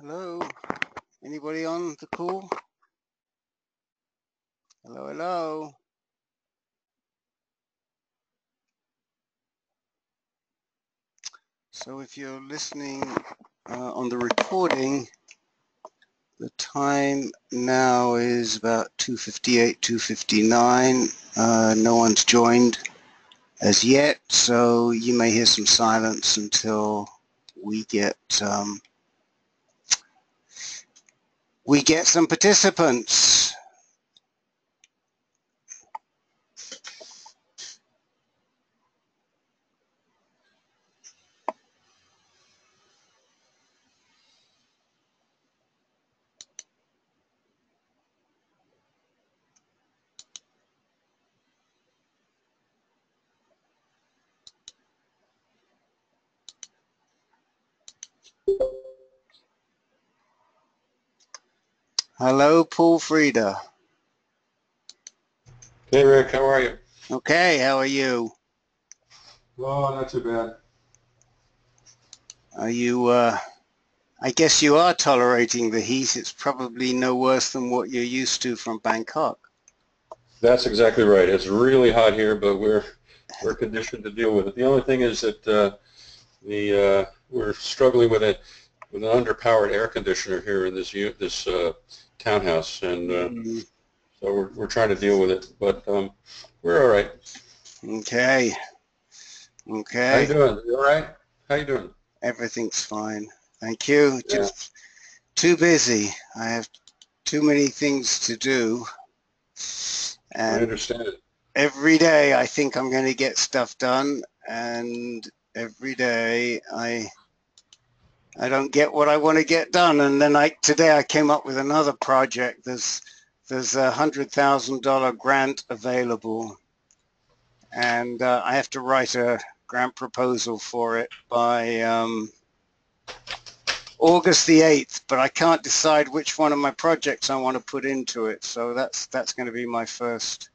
Hello, anybody on the call? Hello, hello. So if you're listening on the recording, the time now is about 2:58, 2:59. No one's joined as yet, so you may hear some silence until we get some participants. Hello, Paul Frieda. Hey Rick, how are you? Okay, how are you? Oh, not too bad. Are you, I guess you are tolerating the heat. It's probably no worse than what you're used to from Bangkok. That's exactly right. It's really hot here, but we're conditioned to deal with it. The only thing is that we're struggling with an underpowered air conditioner here in this townhouse, and so we're trying to deal with it. But we're all right. Okay. How you Okay. doing? You all right? How you doing? Everything's fine. Thank you. Yeah, Just too busy. I have too many things to do. I And understand it. every day I think I'm going to get stuff done. And every day I don't get what I want to get done. And then today I came up with another project. There's $100,000 grant available, and I have to write a grant proposal for it by August the 8th, but I can't decide which one of my projects I want to put into it. So that's going to be my first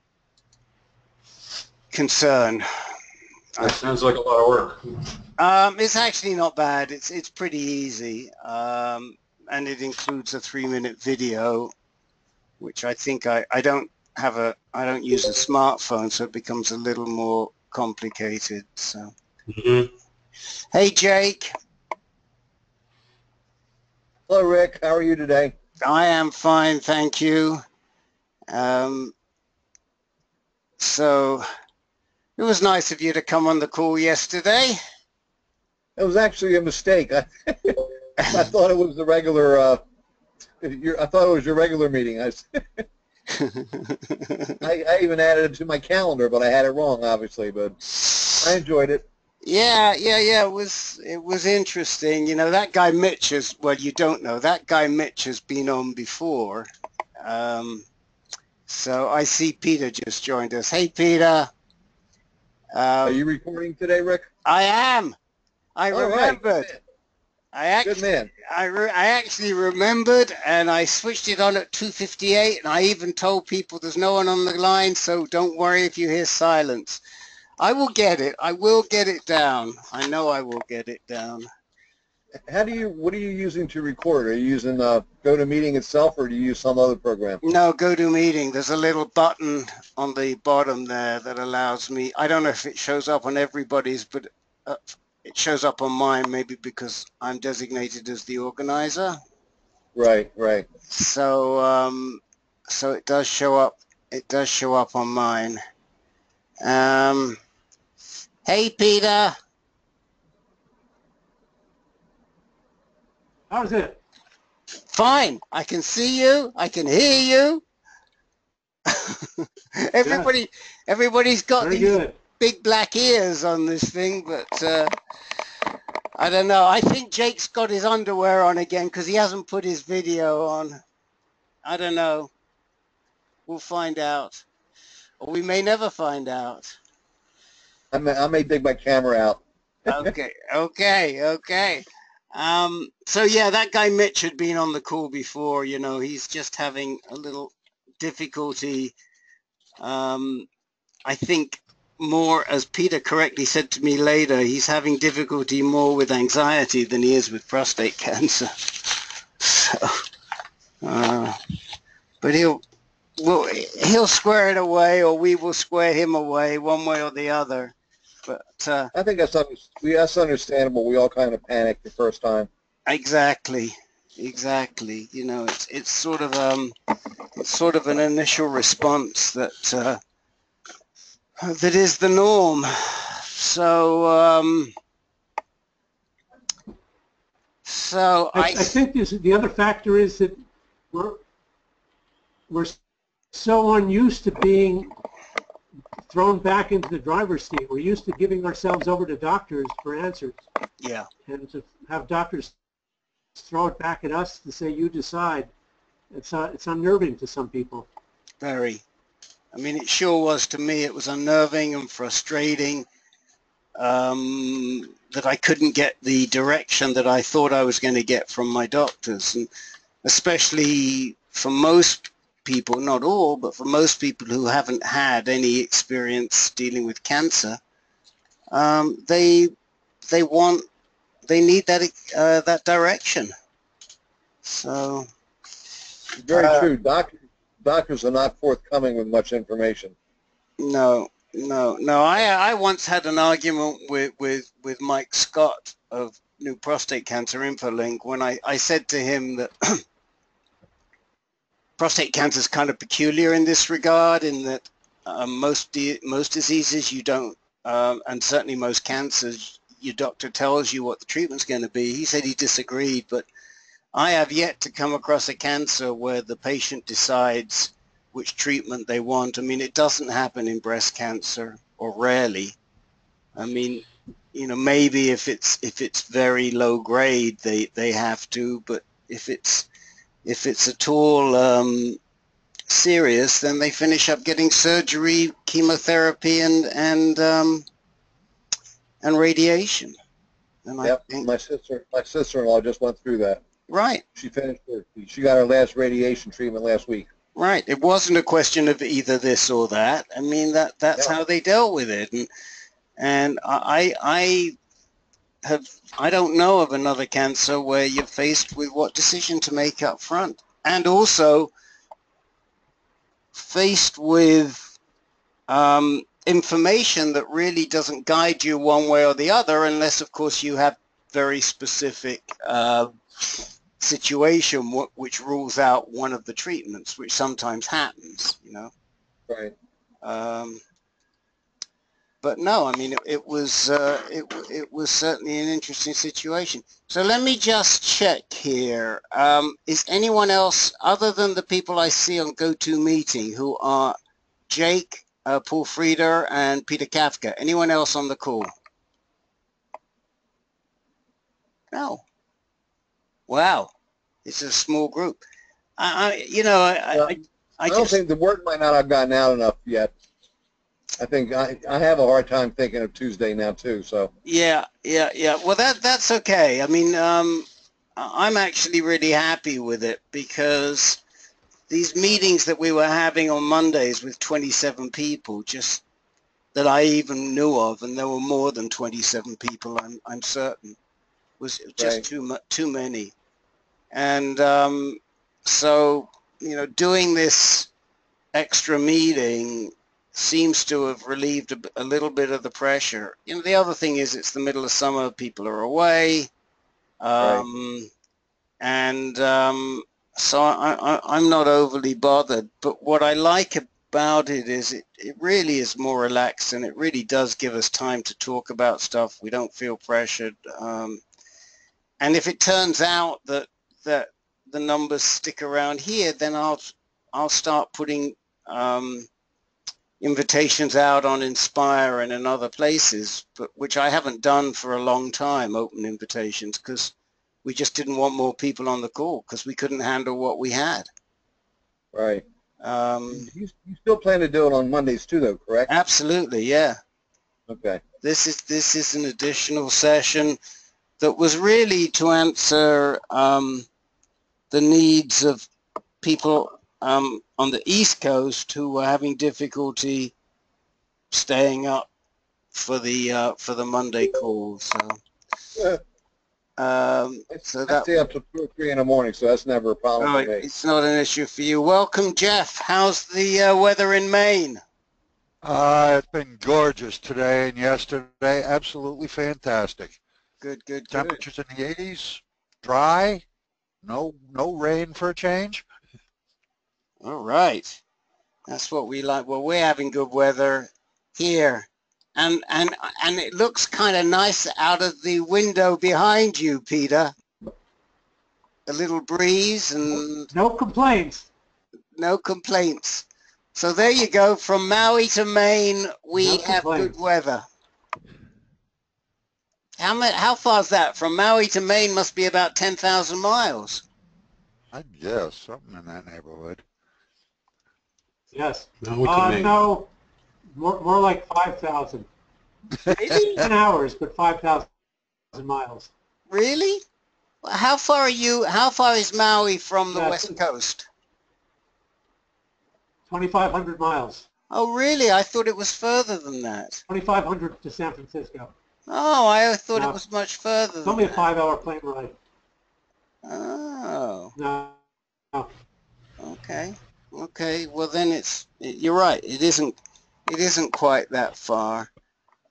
concern. That sounds like a lot of work. It's actually not bad. It's pretty easy, and it includes a 3-minute video, which I think I don't use a smartphone, so it becomes a little more complicated. So, hey Jake, Hello, Rick. How are you today? I am fine, thank you. So it was nice of you to come on the call yesterday. It was actually a mistake. I thought it was the regular. I thought it was your regular meeting. I even added it to my calendar, but I had it wrong, obviously. But I enjoyed it. Yeah. It was interesting. You know, that guy Mitch is, well, you don't know, that guy Mitch has been on before. So I see Peter just joined us. Hey, Peter. Are you recording today, Rick? I am. I All right. remembered. Good man. I actually remembered, and I switched it on at 2:58, and I even told people there's no one on the line, so don't worry if you hear silence. I will get it. I will get it down. I know I will get it down. What are you using to record? Are you using GoToMeeting itself, or do you use some other program? No, GoToMeeting. There's a little button on the bottom there that allows me. I don't know if it shows up on everybody's, but it shows up on mine, maybe because I'm designated as the organizer. Right. So so it does show up. It does show up on mine. Hey, Peter. How's it? Fine. I can see you. I can hear you. Everybody's got Very these good. big black ears on this thing, but I don't know. I think Jake's got his underwear on again because he hasn't put his video on. I don't know. We'll find out. Or we may never find out. I may dig my camera out. Okay. So yeah, that guy Mitch had been on the call before. You know, he's just having a little difficulty. I think more, as Peter correctly said to me later, he's having difficulty more with anxiety than he is with prostate cancer. But he'll square it away, or we will square him away, one way or the other. But I think that's understandable. We all kind of panicked the first time. exactly. You know, it's sort of an initial response that that is the norm. So I think the other factor is that we're so unused to being thrown back into the driver's seat. We're used to giving ourselves over to doctors for answers. Yeah. And to have doctors throw it back at us to say, you decide, it's unnerving to some people. Very. I mean, it sure was to me. It was unnerving and frustrating that I couldn't get the direction that I thought I was going to get from my doctors. And especially for most people, not all, but for most people who haven't had any experience dealing with cancer, they need that direction. So very true. Doctors are not forthcoming with much information. No. I once had an argument with Mike Scott of New Prostate Cancer InfoLink when I said to him that prostate cancer is kind of peculiar in this regard, in that most diseases you don't, and certainly most cancers, your doctor tells you what the treatment's going to be. He said he disagreed, but I have yet to come across a cancer where the patient decides which treatment they want. I mean, it doesn't happen in breast cancer, or rarely. I mean, you know, maybe if it's very low grade, they have to, but if it's at all serious, then they finish up getting surgery, chemotherapy, and radiation. And yep, my sister-in-law just went through that. Right. She got her last radiation treatment last week. Right. It wasn't a question of either this or that. I mean, that's how they dealt with it. And I don't know of another cancer where you're faced with what decision to make up front, and also faced with information that really doesn't guide you one way or the other, unless, of course, you have very specific situation which rules out one of the treatments, which sometimes happens, you know. Right. But no, I mean, it was certainly an interesting situation. So let me just check here. Is anyone else, other than the people I see on GoToMeeting, who are Jake, Paul Frieder, and Peter Kafka, anyone else on the call? No. Wow, it's a small group. I don't think the word might not have gotten out enough yet. I think I have a hard time thinking of Tuesday now too. So yeah. Well, that's okay. I mean, I'm actually really happy with it, because these meetings that we were having on Mondays with 27 people, just that I even knew of, and there were more than 27 people, I'm certain, was just too many. And so, you know, doing this extra meeting seems to have relieved a little bit of the pressure. You know, the other thing is it's the middle of summer, people are away, and so I'm not overly bothered. But what I like about it is it really is more relaxed, and it really does give us time to talk about stuff. We don't feel pressured. And if it turns out that the numbers stick around here, then I'll start putting invitations out on Inspire and in other places, but which I haven't done for a long time, open invitations, because we just didn't want more people on the call because we couldn't handle what we had. Right. You still plan to do it on Mondays too, though, correct? Absolutely, yeah. Okay. This is an additional session that was really to answer the needs of people on the East Coast who were having difficulty staying up for the Monday call. So So I that stay up till 2 or 3 in the morning, so that's never a problem oh, for me. it's not an issue for you. Welcome, Jeff. How's the weather in Maine? It's been gorgeous today and yesterday. Absolutely fantastic. Good, good, good. Temperatures in the 80s, dry, no rain for a change. All right. That's what we like. Well, we're having good weather here. And it looks kind of nice out of the window behind you, Peter. A little breeze and No complaints. no complaints. So there you go. From Maui to Maine, we No have good complaints. weather. How far is that? From Maui to Maine must be about 10,000 miles. I guess something in that neighborhood. Yes. Maui to Maine. No, more like 5,000. Really? 10 hours, but 5,000 miles. Really? How far is Maui from the Yes. West Coast? 2,500 miles. Oh, really? I thought it was further than that. 2,500 to San Francisco. Oh, I thought No. it was much further It's than only a that. 5-hour plane ride. Oh, No. okay. Okay, well then you're right. It isn't quite that far.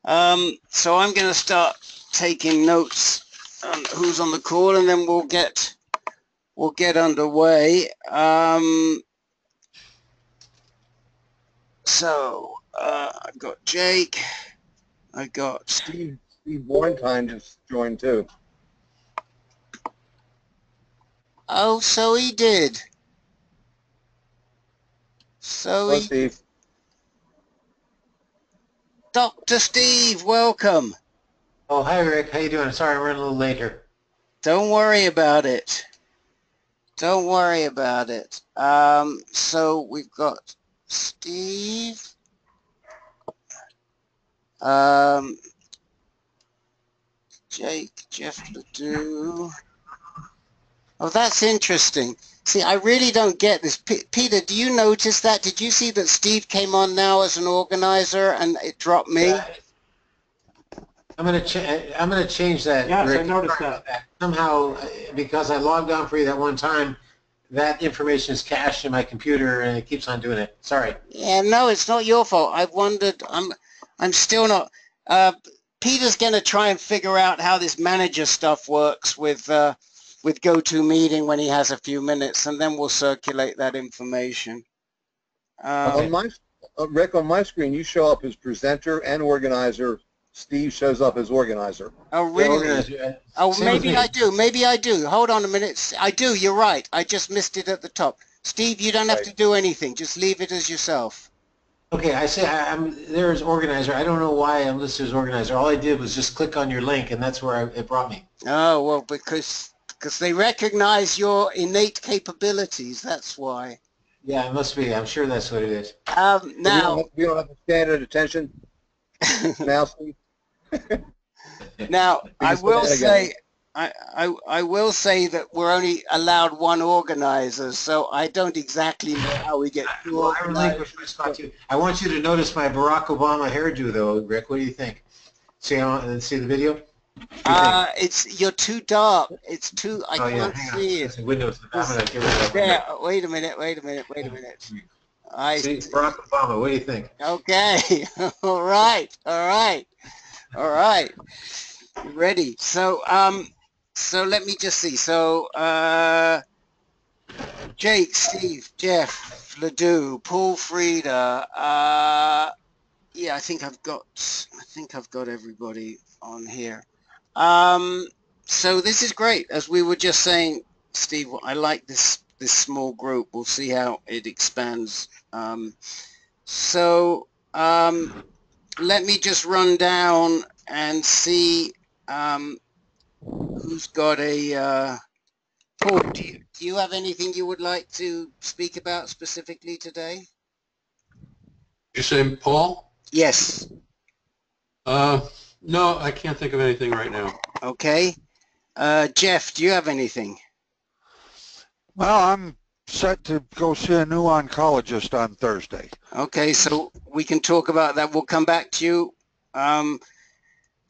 So I'm going to start taking notes on who's on the call, and then we'll get underway. So I've got Jake. I got Steve Borntine just joined too. Oh, so he did. Hello, Steve. Dr. Steve, welcome. Oh, hi, Rick. How you doing? Sorry, I'm running a little later. Don't worry about it. Don't worry about it. So we've got Steve. Jake, Jeff Ledoux. Oh, that's interesting. See, I really don't get this. Peter, do you notice that? Did you see that Steve came on now as an organizer and it dropped me? Yeah, I'm gonna change that. Yes, Rick. I noticed Sorry about that. Somehow, because I logged on for you that one time, that information is cached in my computer and it keeps on doing it. Sorry. Yeah, no, it's not your fault. I've wondered. I'm still not. Peter's going to try and figure out how this manager stuff works with GoToMeeting when he has a few minutes, and then we'll circulate that information. On my Rick, on my screen, you show up as presenter and organizer. Steve shows up as organizer. Oh, Yeah, really? organizer. Oh, Same with maybe me. I do. Maybe I do. Hold on a minute. I do. You're right. I just missed it at the top. Steve, you don't have Right. to do anything. Just leave it as yourself. Okay, I say I'm there as organizer. I don't know why I'm listed as organizer. All I did was just click on your link, and that's where it brought me. Oh, well, because they recognize your innate capabilities. That's why. Yeah, it must be. I'm sure that's what it is. Now, we don't have to stand at attention now, Steve. now I just will said that say, again. I will say that we're only allowed one organizer, so I don't exactly know how we get two Well, I organizers. relinquished my spot to you. I want you to notice my Barack Obama hairdo, though, Rick. What do you think? See the video? You're too dark. It's too. I Oh yeah, can't hang on. see There's it. a window. I'm gonna get rid of that There. window. Wait a minute. I See, Barack Obama. What do you think? Okay. All right. Ready. So let me just see. So Jake, Steve, Jeff, Ledoux, Paul Frieda. Yeah, I think I've got everybody on here. So this is great. As we were just saying, Steve, I like this small group. We'll see how it expands. Let me just run down and see who's got a. Paul, do you have anything you would like to speak about specifically today? You say Paul? Yes. No, I can't think of anything right now. Okay. Jeff, do you have anything? Well, I'm set to go see a new oncologist on Thursday. Okay, so we can talk about that. We'll come back to you.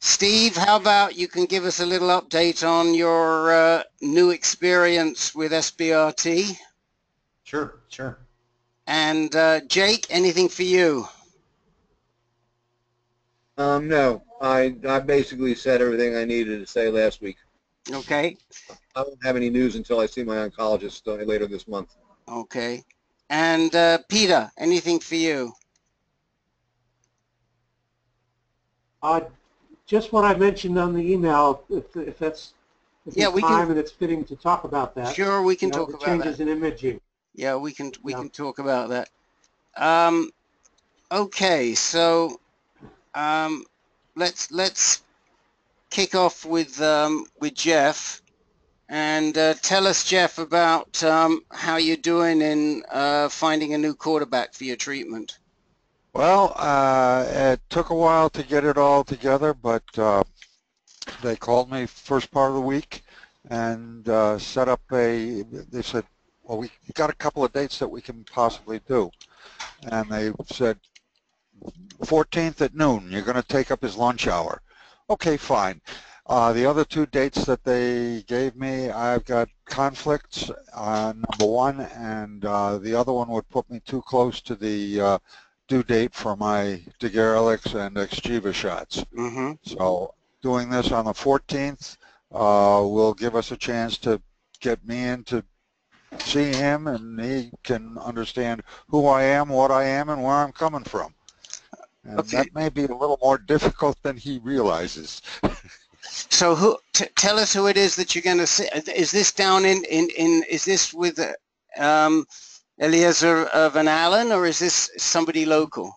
Steve, how about you can give us a little update on your new experience with SBRT? Sure, sure. And Jake, anything for you? No, I basically said everything I needed to say last week. Okay. I won't have any news until I see my oncologist later this month. Okay. And Peter, anything for you? Just what I mentioned on the email, if that's Yeah, we time can. and it's fitting to talk about that. Sure, we can You know, talk the about changes that. in imaging. Yeah, we can Yeah. talk about that. Okay, so let's kick off with Jeff, and tell us, Jeff, about how you're doing in finding a new quarterback for your treatment. Well, it took a while to get it all together, but they called me first part of the week and set up they said, well, we got a couple of dates that we can possibly do. And they said, 14th at noon, you're going to take up his lunch hour. Okay, fine. The other two dates that they gave me, I've got conflicts, number one, and the other one would put me too close to the due date for my Daguerreotypes and Exgeva shots. Mm-hmm. So doing this on the 14th will give us a chance to get me in to see him, and he can understand who I am, what I am, and where I'm coming from. And Okay. that may be a little more difficult than he realizes. So tell us who it is that you're going to see. Is this down is this with Eliezer Van Allen, or is this somebody local?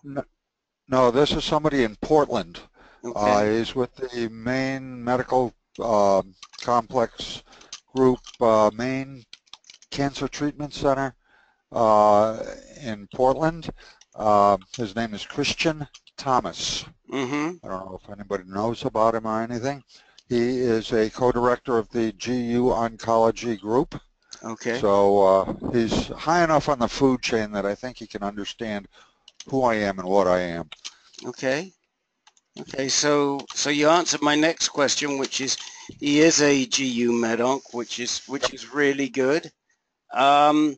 No, this is somebody in Portland. Okay. He's with the Maine Medical Complex Group, Maine Cancer Treatment Center in Portland. His name is Christian Thomas. Mm-hmm. I don't know if anybody knows about him or anything. He is a co-director of the GU Oncology Group. Okay. So he's high enough on the food chain that I think he can understand who I am and what I am. Okay. Okay. So you answered my next question, which is he is a GU Med-Onc, which is really good. And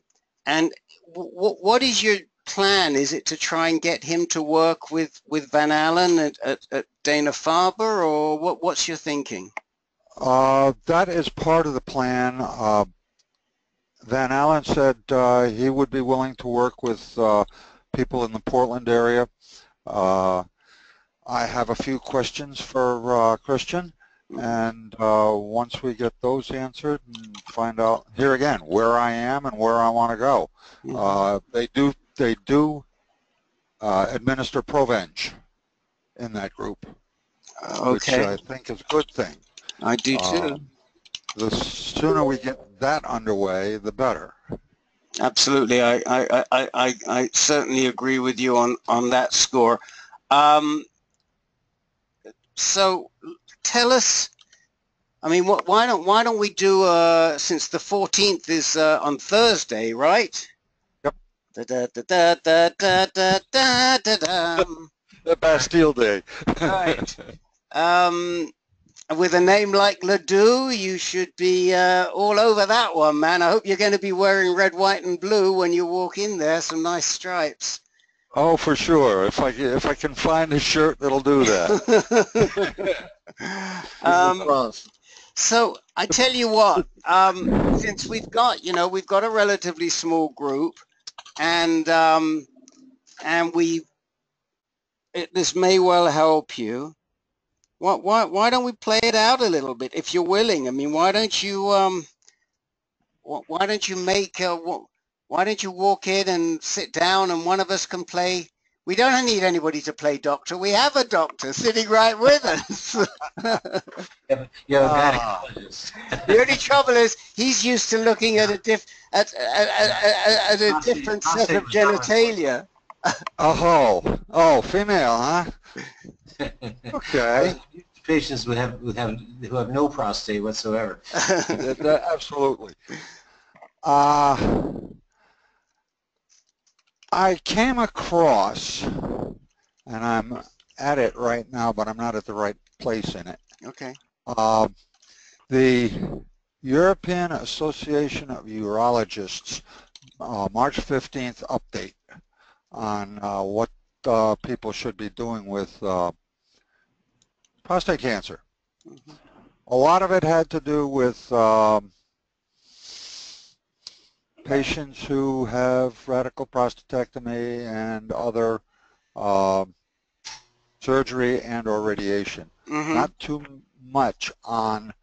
what is your plan? Is it to try and get him to work with Van Allen at Dana-Farber, or what's your thinking? That is part of the plan. Van Allen said he would be willing to work with people in the Portland area. I have a few questions for Christian, and once we get those answered and find out, here again, where I am and where I want to go. They do administer Provenge in that group, which Okay. I think is a good thing. I do too. The sooner we get that underway, the better. Absolutely. I certainly agree with you on that score. So tell us, I mean, why don't we do, since the 14th is on Thursday, right? Yep. The Bastille Day. Right. With a name like Ledoux, you should be all over that one, man. I hope you're going to be wearing red, white, and blue when you walk in there. Some nice stripes. Oh, for sure. If I can find a shirt that'll do that. So I tell you what, since we've got a relatively small group, and this may well help you. Why don't we play it out a little bit if you're willing? I mean, why don't you walk in and sit down, and one of us can play. We don't need anybody to play doctor. We have a doctor sitting right with us. You're a gynecologist. The only trouble is he's used to looking at a different set of genitalia. Oh, female, huh? Okay. Patients who have no prostate whatsoever. Absolutely. I came across, and I'm at it right now, but I'm not at the right place in it. Okay. The European Association of Urologists March 15th update on what people should be doing with prostate cancer. Mhm. A lot of it had to do with patients who have radical prostatectomy and other surgery and or radiation. Mhm. Not too much on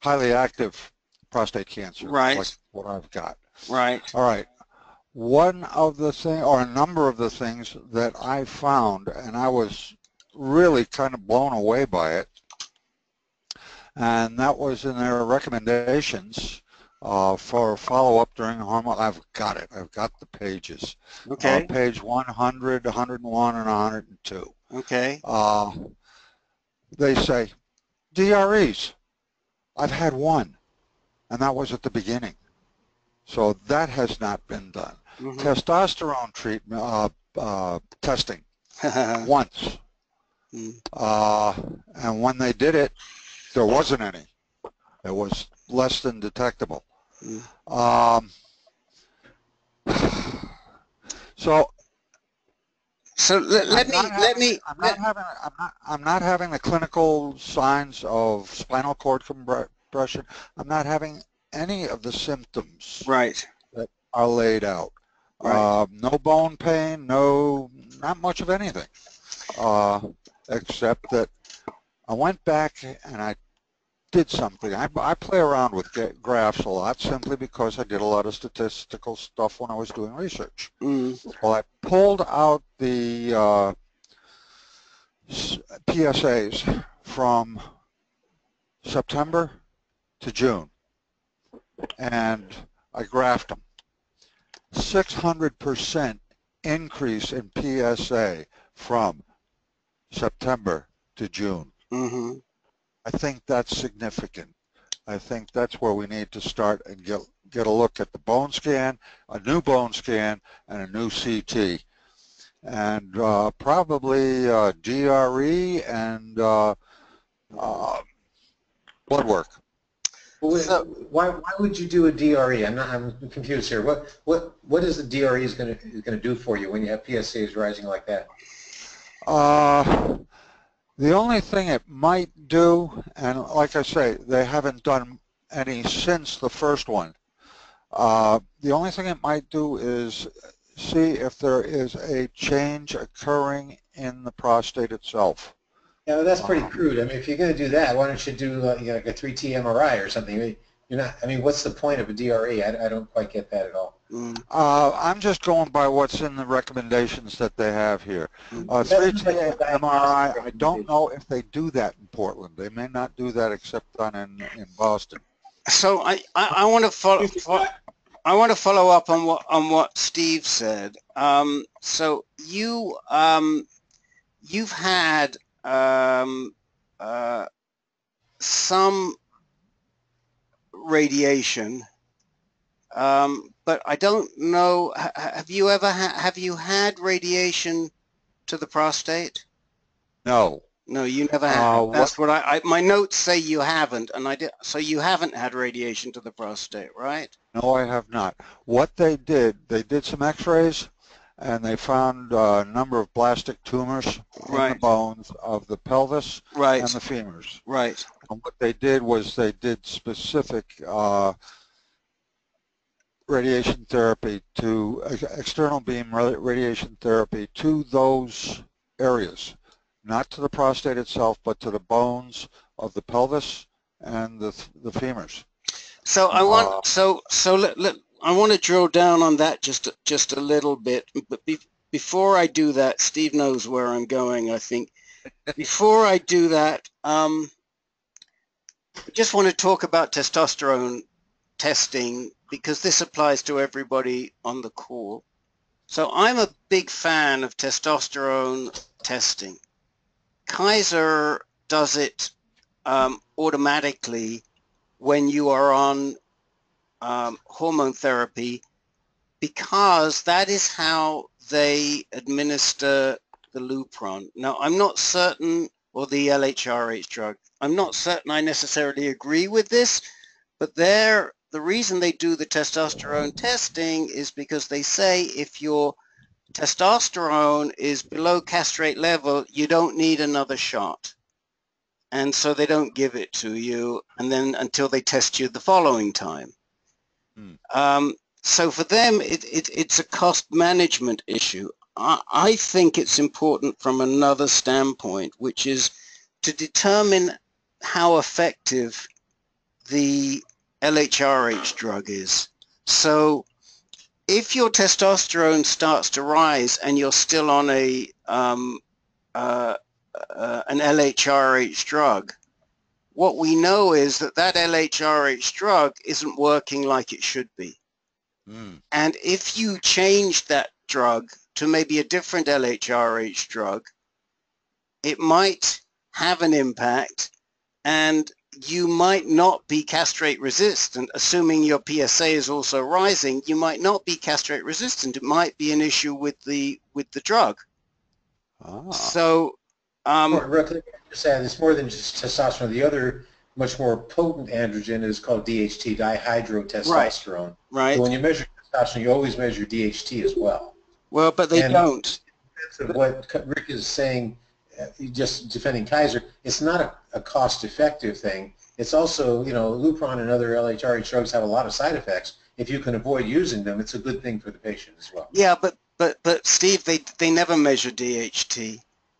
highly active prostate cancer, Right. like what I've got. Right. All right. One of the things, or a number of the things that I found, and I was really kind of blown away by it, and that was in their recommendations for follow-up during hormone. I've got it. I've got the pages. Okay. Page 100, 101, and 102. Okay. They say, DREs. I've had one, and that was at the beginning. So that has not been done. Mhm. Testosterone treatment, testing once. And when they did it, there wasn't any. It was less than detectable. So I'm not having the clinical signs of spinal cord compression. I'm not having any of the symptoms Right. that are laid out. Right. No bone pain, not much of anything, except that I went back and I did something. I play around with graphs a lot simply because I did a lot of statistical stuff when I was doing research. Well, I pulled out the PSAs from September to June, and I graphed them. 600% increase in PSA from September to June. Mm-hmm. I think that's significant. I think that's where we need to start and get a look at the bone scan, a new bone scan, and a new CT, and probably GRE and blood work. So why would you do a DRE? I'm confused here. What is the DRE is going to do for you when you have PSAs rising like that? The only thing it might do, and like I say, they haven't done any since the first one. The only thing it might do is see if there is a change occurring in the prostate itself. Yeah, well, that's pretty crude. I mean, if you're going to do that, why don't you do like a 3T MRI or something? You're not. I mean, what's the point of a DRE? I don't quite get that at all. I'm just going by what's in the recommendations that they have here. 3T MRI, I don't know if they do that in Portland. They may not do that except down in Boston. So I want to follow. I want to follow up on what Steve said. So you've had some radiation, but I don't know. Have you had radiation to the prostate? No. No, you never have. That's what my notes say you haven't, and I did. So you haven't had radiation to the prostate, right? No, I have not. What they did some X-rays, and they found a number of blastic tumors in the bones of the pelvis and the femurs. Right. And what they did was they did specific radiation therapy to external beam radiation therapy to those areas, not to the prostate itself, but to the bones of the pelvis and the femurs. So I want I want to drill down on that just a little bit, but before I do that, Steve knows where I'm going, I think. Before I do that, I just want to talk about testosterone testing because this applies to everybody on the call. So I'm a big fan of testosterone testing. Kaiser does it automatically when you are on hormone therapy, because that is how they administer the Lupron. Now, I'm not certain, or the LHRH drug, I'm not certain I necessarily agree with this, but the reason they do the testosterone testing is because they say if your testosterone is below castrate level, you don't need another shot. And so they don't give it to you, and then until they test you the following time. So for them, it's a cost management issue. I think it's important from another standpoint, which is to determine how effective the LHRH drug is. So if your testosterone starts to rise and you're still on an LHRH drug, what we know is that LHRH drug isn't working like it should be. And if you change that drug to maybe a different LHRH drug, it might have an impact, and you might not be castrate resistant. Assuming your PSA is also rising, you might not be castrate resistant. It might be an issue with the drug. So Rick, let me just add, it's more than just testosterone. The other much more potent androgen is called DHT, dihydrotestosterone. Right. So when you measure testosterone, you always measure DHT as well. Well, but they don't. What Rick is saying, just defending Kaiser, it's not a cost-effective thing. It's also, Lupron and other LHRH drugs have a lot of side effects. If you can avoid using them, it's a good thing for the patient as well. Yeah, but Steve, they never measure DHT.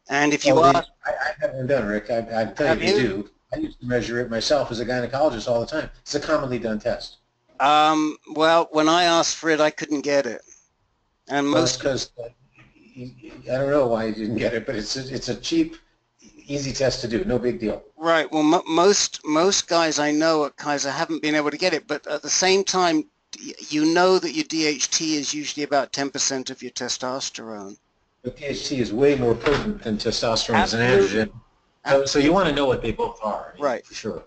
And if you ask, I haven't done, Rick. I tell you, they do. I used to measure it myself as a gynecologist all the time. It's a commonly done test. Well, when I asked for it, I couldn't get it. And most because I don't know why you didn't get it, but it's a cheap, easy test to do. No big deal. Right. Well, most guys I know at Kaiser haven't been able to get it, but at the same time, you know that your DHT is usually about 10% of your testosterone. But DHT is way more potent than testosterone as an Absolutely. androgen. So you want to know what they both are. Right. For sure.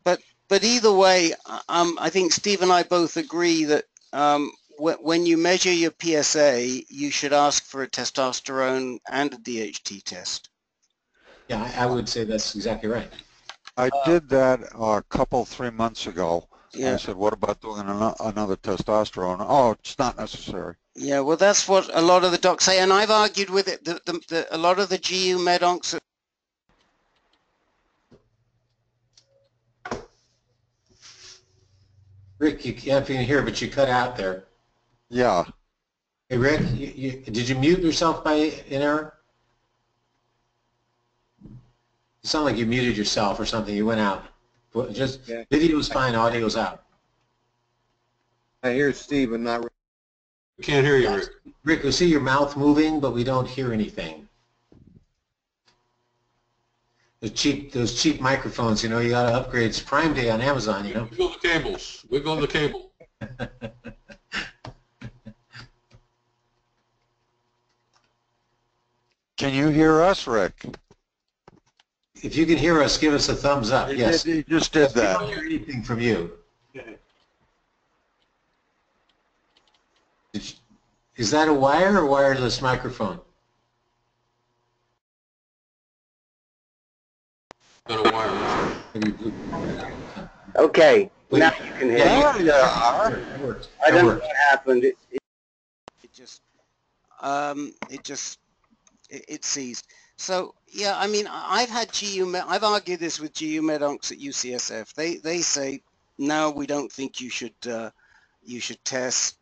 But either way, I think Steve and I both agree that when you measure your PSA, you should ask for a testosterone and a DHT test. Yeah, I would say that's exactly right. I did that a couple, 3 months ago. Yeah. I said, what about doing another testosterone? Oh, it's not necessary. Yeah, well, that's what a lot of the docs say, and I've argued with it. A lot of the GU med oncs. Rick, you can't hear, but you cut out there. Yeah. Hey, Rick, did you mute yourself by an error? It sounded like you muted yourself or something. You went out. Video's fine, audio's out. I hear Steve, but not Rick. We can't hear you, Rick. Rick, we see your mouth moving, but we don't hear anything. Those cheap microphones, you got to upgrade. It's Prime Day on Amazon, Wiggle the cables. Wiggle the cable. Can you hear us, Rick? If you can hear us, give us a thumbs up. Yes. You just did We that. don't hear anything from you. Is that a wire or wireless microphone? Got a wire. Okay, now you can hear me. Yeah, That works. I don't know what happened. It ceased. So yeah, I mean, I've argued this with GU med oncs at UCSF. They say no, we don't think you should test.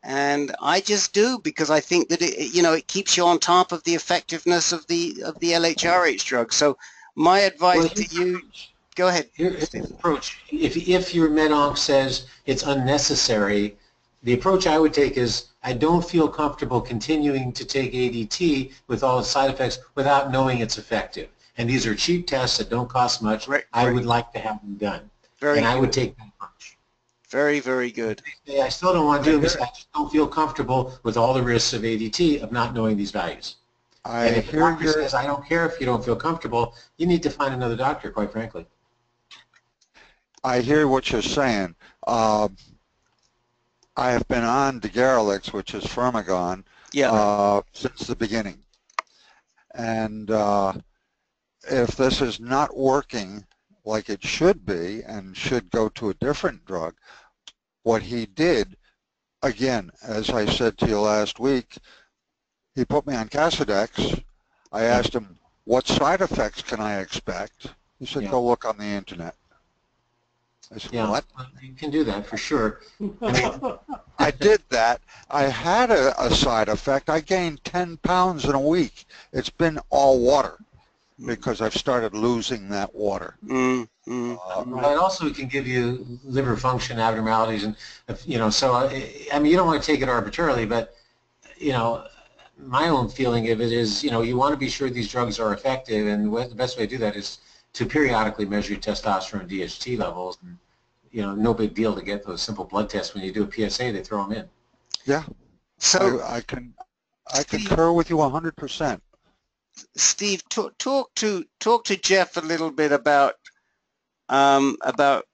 And I just do, because I think that it keeps you on top of the effectiveness of the LHRH drug. So my advice to you, go ahead. Here's the approach. If your med onc says it's unnecessary, the approach I would take is I don't feel comfortable continuing to take ADT with all its side effects without knowing it's effective. And these are cheap tests that don't cost much. Right. I would like to have them done. Very I good. would take that approach. Very, very good. I still don't want to do this. I just don't feel comfortable with all the risks of ADT of not knowing these values. And if the doctor says, I don't care if you don't feel comfortable, you need to find another doctor, quite frankly. I hear what you're saying. I have been on Degarelix, which is Firmagon, Yeah. Since the beginning. And if this is not working like it should be and should go to a different drug, what he did, again, as I said to you last week, he put me on Casodex. I asked him, what side effects can I expect? He said, go look on the internet. I said, what? You can do that for sure. I mean, I did that. I had a side effect. I gained 10 pounds in a week. It's been all water because I've started losing that water. But also it can give you liver function abnormalities, and so I mean, you don't want to take it arbitrarily, but my own feeling of it is, you want to be sure these drugs are effective, and the best way to do that is to periodically measure your testosterone and DHT levels. And, no big deal to get those simple blood tests. When you do a PSA, they throw them in. Yeah. So I concur with you 100%. Steve, talk to Jeff a little bit about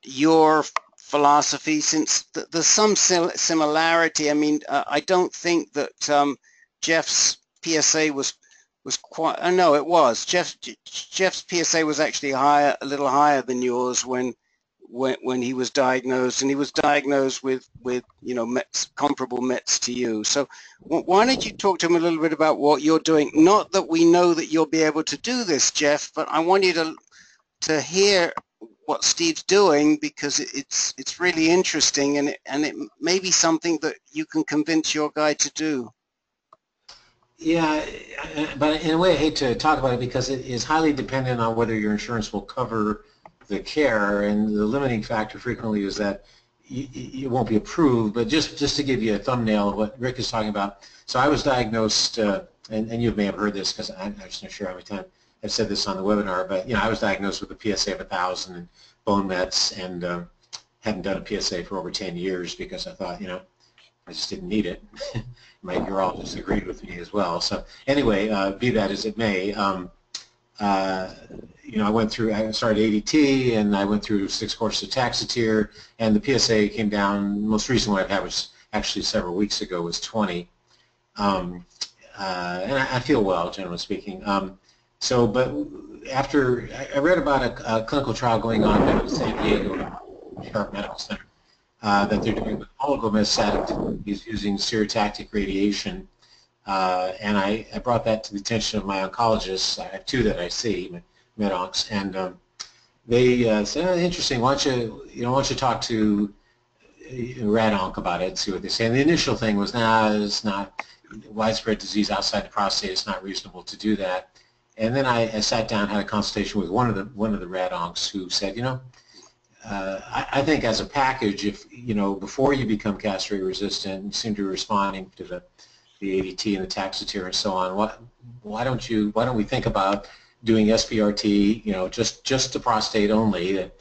your philosophy, since there's some similarity. I mean, I don't think that Jeff's PSA was quite. No, it was. Jeff's PSA was actually a little higher than yours when he was diagnosed, and he was diagnosed with comparable mets to you. So why don't you talk to him a little bit about what you're doing? Not that we know that you'll be able to do this, Jeff, but I want you to hear what Steve's doing, because it's really interesting, and it may be something that you can convince your guy to do. Yeah, but in a way I hate to talk about it because it is highly dependent on whether your insurance will cover the care, and the limiting factor frequently is that you won't be approved. But just to give you a thumbnail of what Rick is talking about, so I was diagnosed, and you may have heard this because I'm just not sure how many times I've said this on the webinar, but I was diagnosed with a PSA of 1,000 and bone mets, and hadn't done a PSA for over 10 years because I thought, I just didn't need it. My urologist agreed with me as well. So anyway, be that as it may, I started ADT, and I went through 6 courses of Taxotere, and the PSA came down. The most recent one I've had was actually several weeks ago, was 20. And I feel well, generally speaking. But after I read about a clinical trial going on at San Diego Sharp Medical Center, that they're doing with oligometastatic disease using stereotactic radiation, and I brought that to the attention of my oncologists. I have 2 that I see, med-oncs, and they said, oh, interesting. Why don't you talk to rad-onc about it and see what they say. And the initial thing was, it's not widespread disease outside the prostate. It's not reasonable to do that. And then I sat down, had a consultation with one of the rad-oncs who said, I think as a package, if before you become castrate resistant, you seem to be responding to the ADT and the Taxotere and so on. Why don't we think about doing SBRT? Just the prostate only.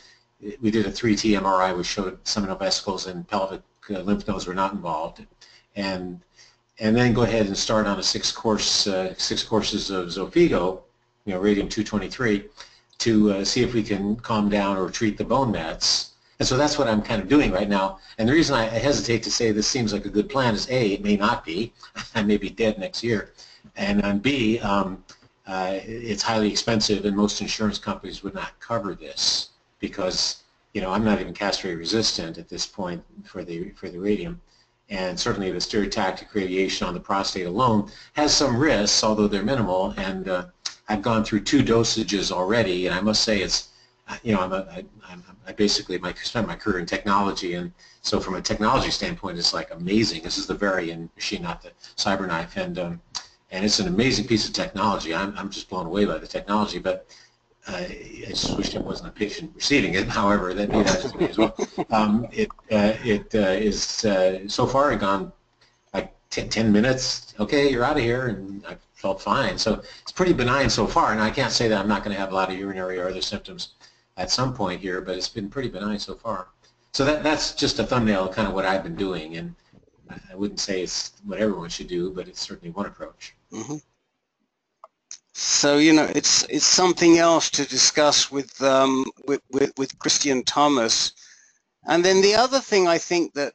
We did a 3T MRI, which showed seminal vesicles and pelvic lymph nodes were not involved, and then go ahead and start on a 6 courses of Xofigo, radium-223. To see if we can calm down or treat the bone mets. And so that's what I'm kind of doing right now. And the reason I hesitate to say this seems like a good plan is A, it may not be. I may be dead next year. And B, it's highly expensive, and most insurance companies would not cover this because, I'm not even castrate resistant at this point for the radium. And certainly the stereotactic radiation on the prostate alone has some risks, although they're minimal. And I've gone through 2 dosages already, and I must say it's, I basically spent my career in technology, and so from a technology standpoint, it's like amazing. This is the Varian machine, not the CyberKnife, and it's an amazing piece of technology. I'm just blown away by the technology, but I just wish it wasn't a patient receiving it. However, that is me as well. It is so far gone like 10 minutes. Okay, you're out of here, and I felt fine. So it's pretty benign so far, and I can't say that I'm not going to have a lot of urinary or other symptoms at some point here, but it's been pretty benign so far. So that's just a thumbnail of kind of what I've been doing, and I wouldn't say it's what everyone should do, but it's certainly one approach. Mm-hmm. So it's something else to discuss with Christian Thomas, and then the other thing I think that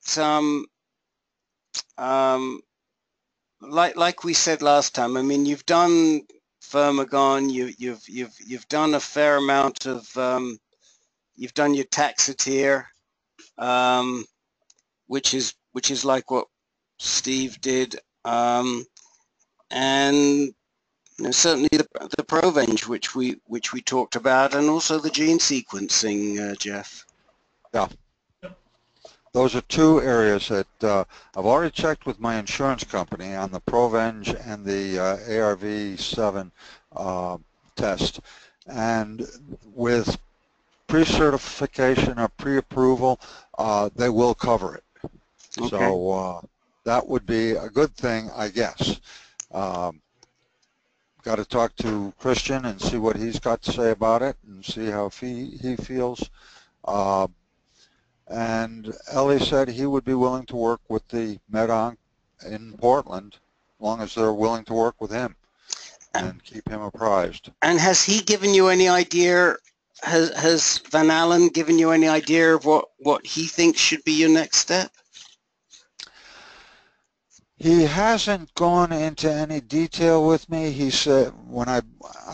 like we said last time, I mean, you've done Firmagon, you've done a fair amount of, you've done your Taxotere, which is like what Steve did, and certainly the Provenge, which we talked about, and also the gene sequencing, Jeff. Yeah. Those are two areas that I've already checked with my insurance company on the Provenge and the ARV7 test. And with pre-certification or pre-approval, they will cover it. Okay. So that would be a good thing, I guess. Got to talk to Christian and see what he's got to say about it and see how he feels. And Ellie said he would be willing to work with the MedOnc in Portland as long as they're willing to work with him and keep him apprised. And has he given you any idea, has Van Allen given you any idea of what he thinks should be your next step? He hasn't gone into any detail with me. He said, when I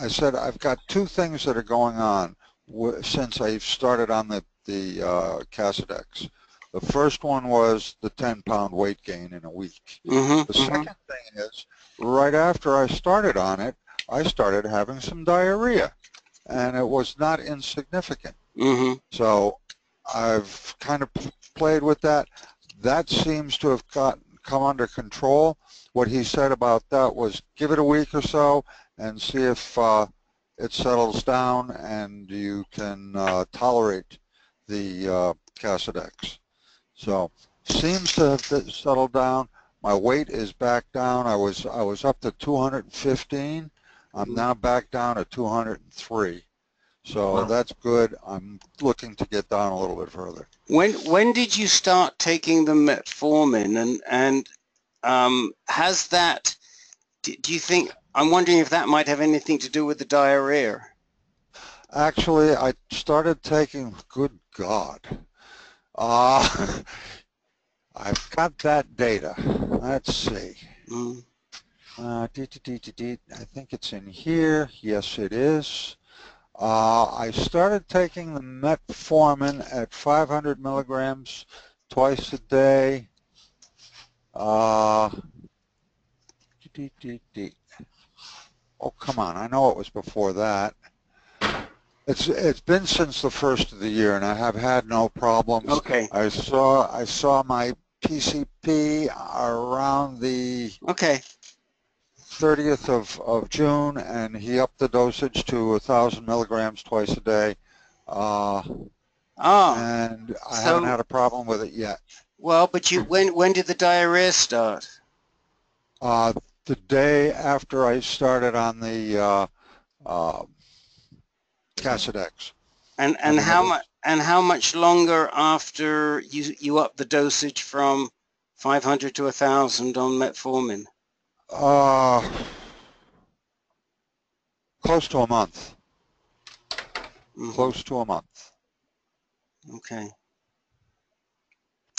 said, I've got two things that are going on since I started on the Casodex. The first one was the 10-pound weight gain in a week. The second thing is, right after I started on it, I started having some diarrhea, and it was not insignificant. So I've kind of played with that. That seems to have come under control. What he said about that was give it a week or so and see if it settles down and you can tolerate the Casodex. So seems to have settled down. My weight is back down. I was up to 215. I'm now back down at 203. So wow. That's good. I'm looking to get down a little bit further. When did you start taking the metformin, and has that? Do you think? I'm wondering if that might have anything to do with the diarrhea. Actually, I started taking. Good God, I've got that data. Let's see. I think it's in here. Yes, it is. I started taking the metformin at 500 milligrams twice a day. Oh, come on. I know it was before that. It's been since the first of the year, and I have had no problems. Okay. I saw my PCP around the 30th of June, and he upped the dosage to 1,000 milligrams twice a day. And I haven't had a problem with it yet. Well, but when did the diarrhea start? The day after I started on the Casodex. And how much longer after you upped the dosage from 500 to 1,000 on metformin? Close to a month. Close to a month. Okay.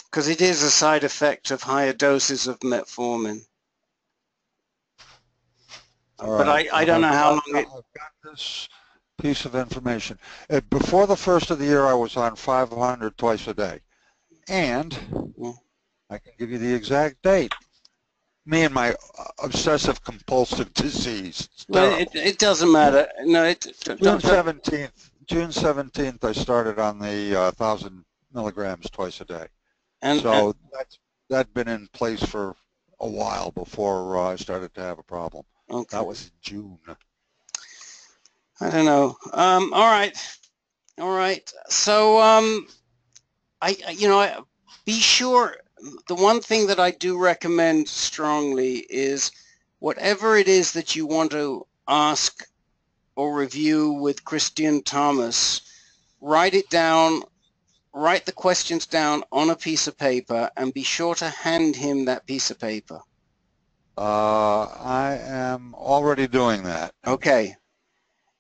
Because it is a side effect of higher doses of metformin. All but right. I don't know how long I've got this piece of information. Before the first of the year, I was on 500 twice a day. And I can give you the exact date. Me and my obsessive compulsive disease. Well, it doesn't matter. No, June 17th, I started on the 1,000 milligrams twice a day. So that's been in place for a while before I started to have a problem. Okay. That was June. I don't know. All right. So be sure. The one thing that I do recommend strongly is whatever it is that you want to ask or review with Christian Thomas, write it down, write the questions down on a piece of paper, and be sure to hand him that piece of paper. I am already doing that. Okay.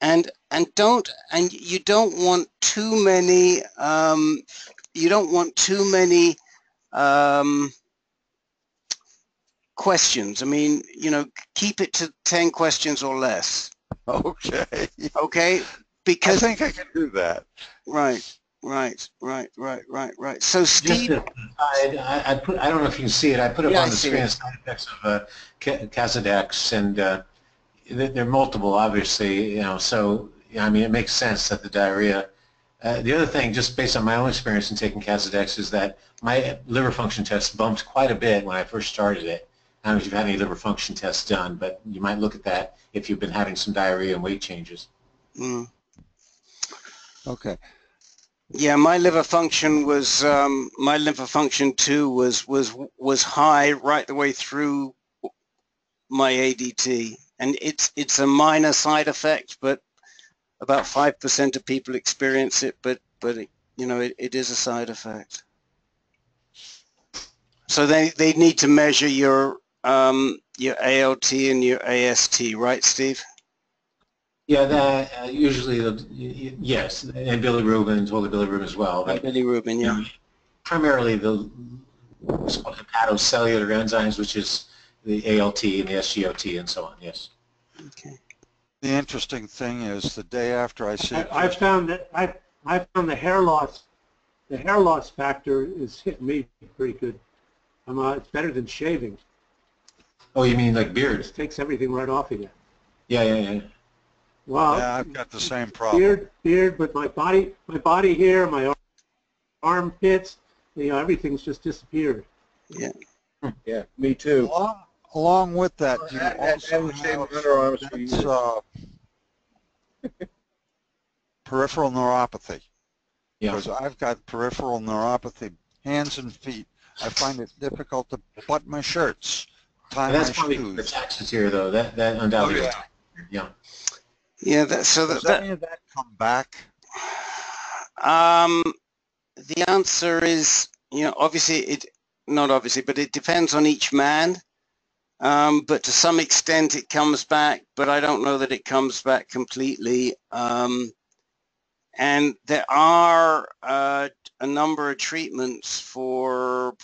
And you don't want too many questions. I mean, keep it to 10 questions or less. Okay. Okay? I Because think I can do that. right. So Just Steve, I don't know if you can see it. I put up Yeah, I on the see screen it. the side effects of Casodex, and they're multiple, obviously. So I mean, it makes sense that the diarrhea. The other thing, just based on my own experience in taking Casodex, is that my liver function test bumped quite a bit when I first started it. I don't know if you've had any liver function tests done, but you might look at that if you've been having some diarrhea and weight changes. Okay. Yeah, my liver function too was high right the way through my ADT, and it's a minor side effect, but about 5% of people experience it, but it is a side effect. So they need to measure your ALT and your AST, right, Steve? Yeah, that usually, yes, and bilirubin, total bilirubin as well. But Bilirubin, yeah. primarily what's called hepatocellular enzymes, which is the ALT and the SGOT and so on. Yes. Okay. The interesting thing is the day after I see I found that I found the hair loss factor is hitting me pretty good. It's better than shaving. Oh, you mean like It beard? just takes everything right off of you. Yeah. Well, yeah, I've got the same problem. beard, but my body hair, my armpits, everything's just disappeared. Yeah. Yeah, me too. Along with that, you also Having shaved have underarms for years. Peripheral neuropathy. Yeah. Because I've got peripheral neuropathy, hands and feet. I find it difficult to button my shirts, tie That's my probably shoes. the taxes here, though. That undoubtedly. Oh, yeah. Yeah. Does any of that come back? The answer is, obviously not obviously, but it depends on each man. But to some extent it comes back, but I don't know that it comes back completely. And there are a number of treatments for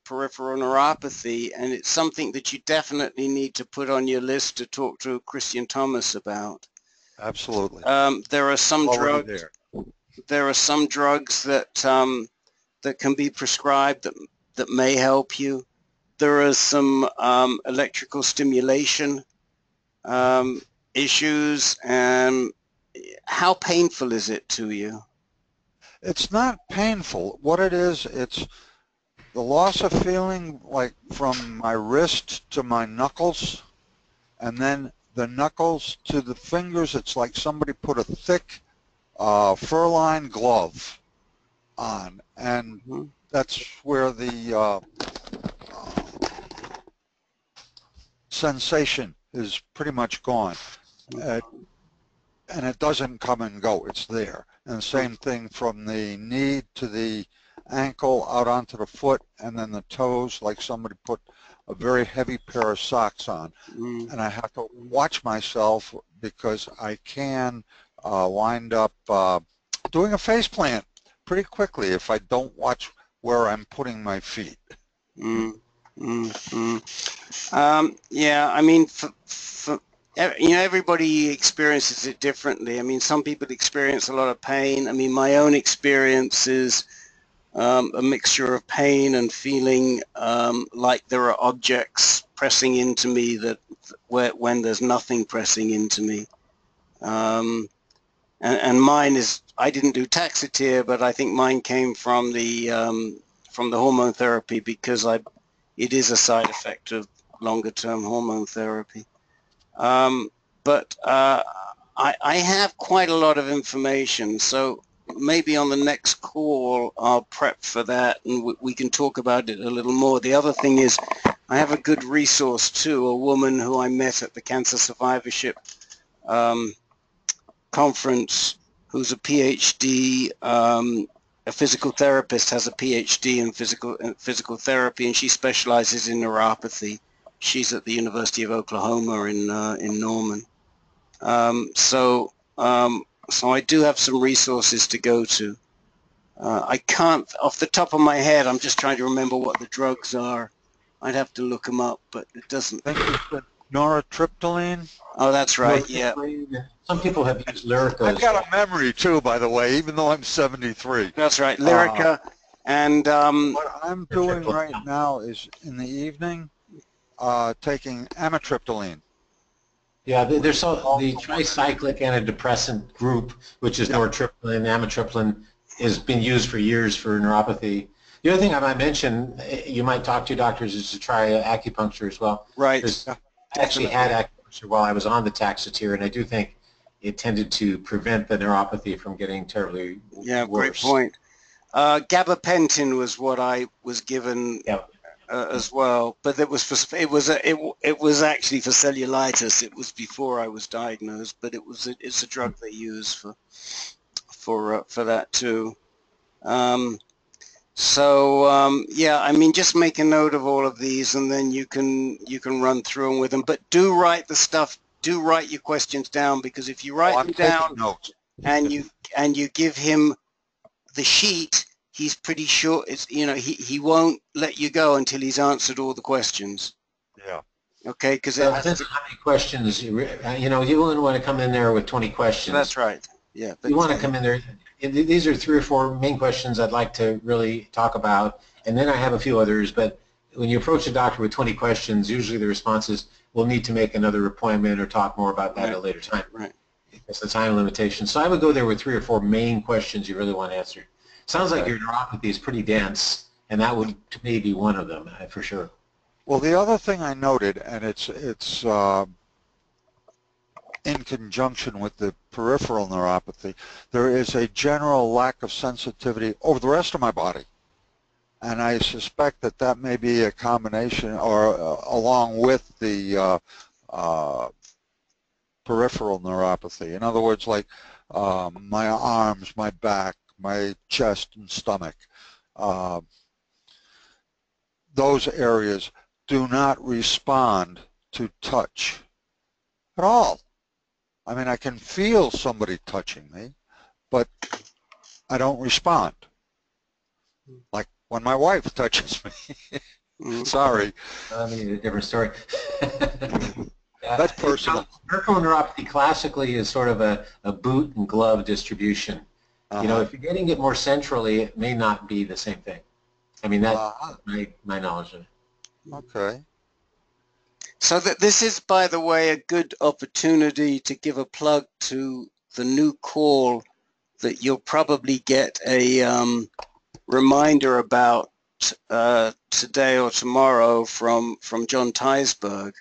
peripheral neuropathy, and it's something that you definitely need to put on your list to talk to Christian Thomas about. Absolutely. There are some Already drugs. there. There are some drugs that that can be prescribed that may help you. There are some electrical stimulation issues. And how painful is it to you? It's not painful. What it is, it's the loss of feeling, like from my wrist to my knuckles, and then the knuckles to the fingers. It's like somebody put a thick fur-lined glove on, and that's where the sensation is pretty much gone. And it doesn't come and go. It's there. And the same thing from the knee to the ankle out onto the foot, and then the toes, like somebody put a very heavy pair of socks on. And I have to watch myself because I can wind up doing a face plant pretty quickly if I don't watch where I'm putting my feet. Yeah, I mean, everybody experiences it differently. I mean, some people experience a lot of pain. I mean, my own experience is a mixture of pain and feeling like there are objects pressing into me when there's nothing pressing into me. And mine is, I didn't do Taxotere, but I think mine came from the hormone therapy, because it is a side effect of longer-term hormone therapy. But I have quite a lot of information, so maybe on the next call I'll prep for that, and we can talk about it a little more. The other thing is, I have a good resource too, a woman who I met at the Cancer Survivorship conference, who's a PhD, a physical therapist, has a PhD in physical therapy, and she specializes in neuropathy. She's at the University of Oklahoma in Norman. So I do have some resources to go to. I can't, off the top of my head, I'm just trying to remember what the drugs are. I'd have to look them up, but it doesn't. I think it's nortriptyline. Oh, that's right. Yeah. Some people have used Lyrica. I've got a memory too, by the way, even though I'm 73. That's right. Lyrica. And what I'm doing right now is in the evening taking amitriptyline. Yeah, there's the tricyclic antidepressant group, which is nortriptyline and amitriptyline, has been used for years for neuropathy. The other thing I might mention, you might talk to doctors, is to try acupuncture as well. right. I actually had acupuncture while I was on the Taxotere, and I do think it tended to prevent the neuropathy from getting terribly worse. Great point. Gabapentin was what I was given as well, but it was actually for cellulitis. It was before I was diagnosed, but it's a drug they use for that too. Yeah, I mean, just make a note of all of these, and then you can run through them with them. But do write the stuff. Do write your questions down, because if you write them down and you give him the sheet, he's pretty sure he won't let you go until he's answered all the questions. Yeah. Okay, because depends on how many questions you wouldn't want to come in there with 20 questions. That's right. Yeah. But you want to come in there. These are 3 or 4 main questions I'd like to really talk about, and then I have a few others. But when you approach a doctor with 20 questions, usually the response is, we'll need to make another appointment or talk more about that at a later time. Right. It's the time limitation. So I would go there with 3 or 4 main questions you really want answered. Sounds like your neuropathy is pretty dense, and that would, to me, be one of them, for sure. Well, the other thing I noted, and it's in conjunction with the peripheral neuropathy, there is a general lack of sensitivity over the rest of my body. And I suspect that may be a combination, or along with the peripheral neuropathy. In other words, like my arms, my back, my chest and stomach. Those areas do not respond to touch at all. I mean, I can feel somebody touching me, but I don't respond. Like when my wife touches me. Sorry. I mean, a different story. That's personal. Peripheral neuropathy classically is sort of a boot and glove distribution. If you're getting it more centrally, it may not be the same thing. I mean, that's my knowledge of it. Okay. So this is, by the way, a good opportunity to give a plug to the new call that you'll probably get a reminder about today or tomorrow from John Teisberg.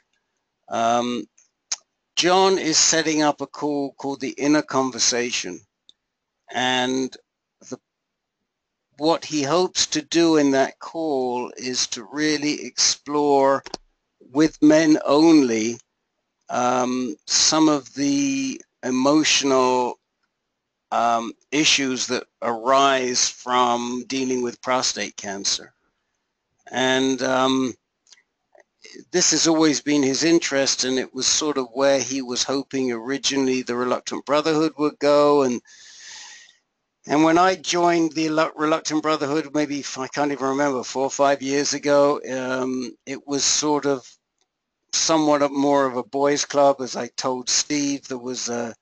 John is setting up a call called the Inner Conversation, and what he hopes to do in that call is to really explore, with men only, some of the emotional issues that arise from dealing with prostate cancer. And this has always been his interest, and it was sort of where he was hoping originally the Reluctant Brotherhood would go. And when I joined the Reluctant Brotherhood, maybe, I can't even remember, 4 or 5 years ago, it was sort of somewhat more of a boys' club. As I told Steve, there was a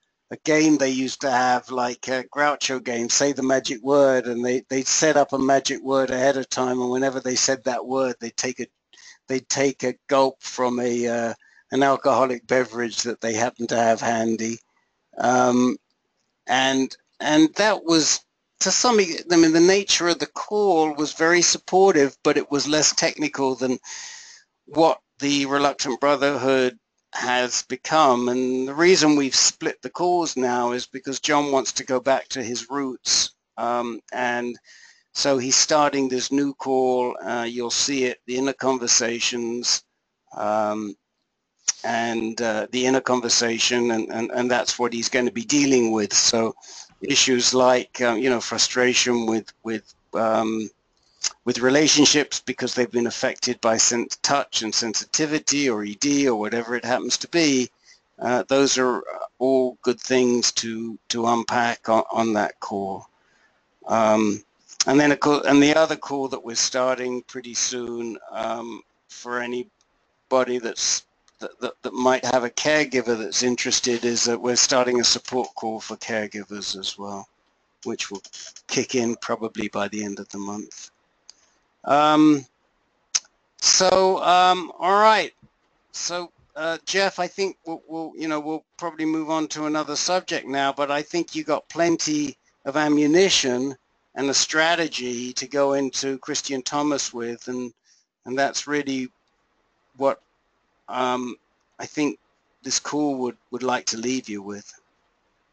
game they used to have, like a Groucho game, say the magic word, and they'd set up a magic word ahead of time, and whenever they said that word, they'd take a gulp from an alcoholic beverage that they happened to have handy. And that was, to some extent, I mean, the nature of the call was very supportive, but it was less technical than what the Reluctant Brotherhood has become. And the reason we've split the calls now is because John wants to go back to his roots. And so he's starting this new call. You'll see it, the Inner Conversations, and the Inner Conversation, and that's what he's going to be dealing with. So issues like frustration with relationships because they've been affected by touch and sensitivity, or ED, or whatever it happens to be. Those are all good things to unpack on that call. And then the other call that we're starting pretty soon for anybody that might have a caregiver that's interested is that we're starting a support call for caregivers as well, which will kick in probably by the end of the month. All right. So Jeff, I think we'll probably move on to another subject now, but I think you got plenty of ammunition and a strategy to go into Christian Thomas with, and that's really what I think this call would like to leave you with.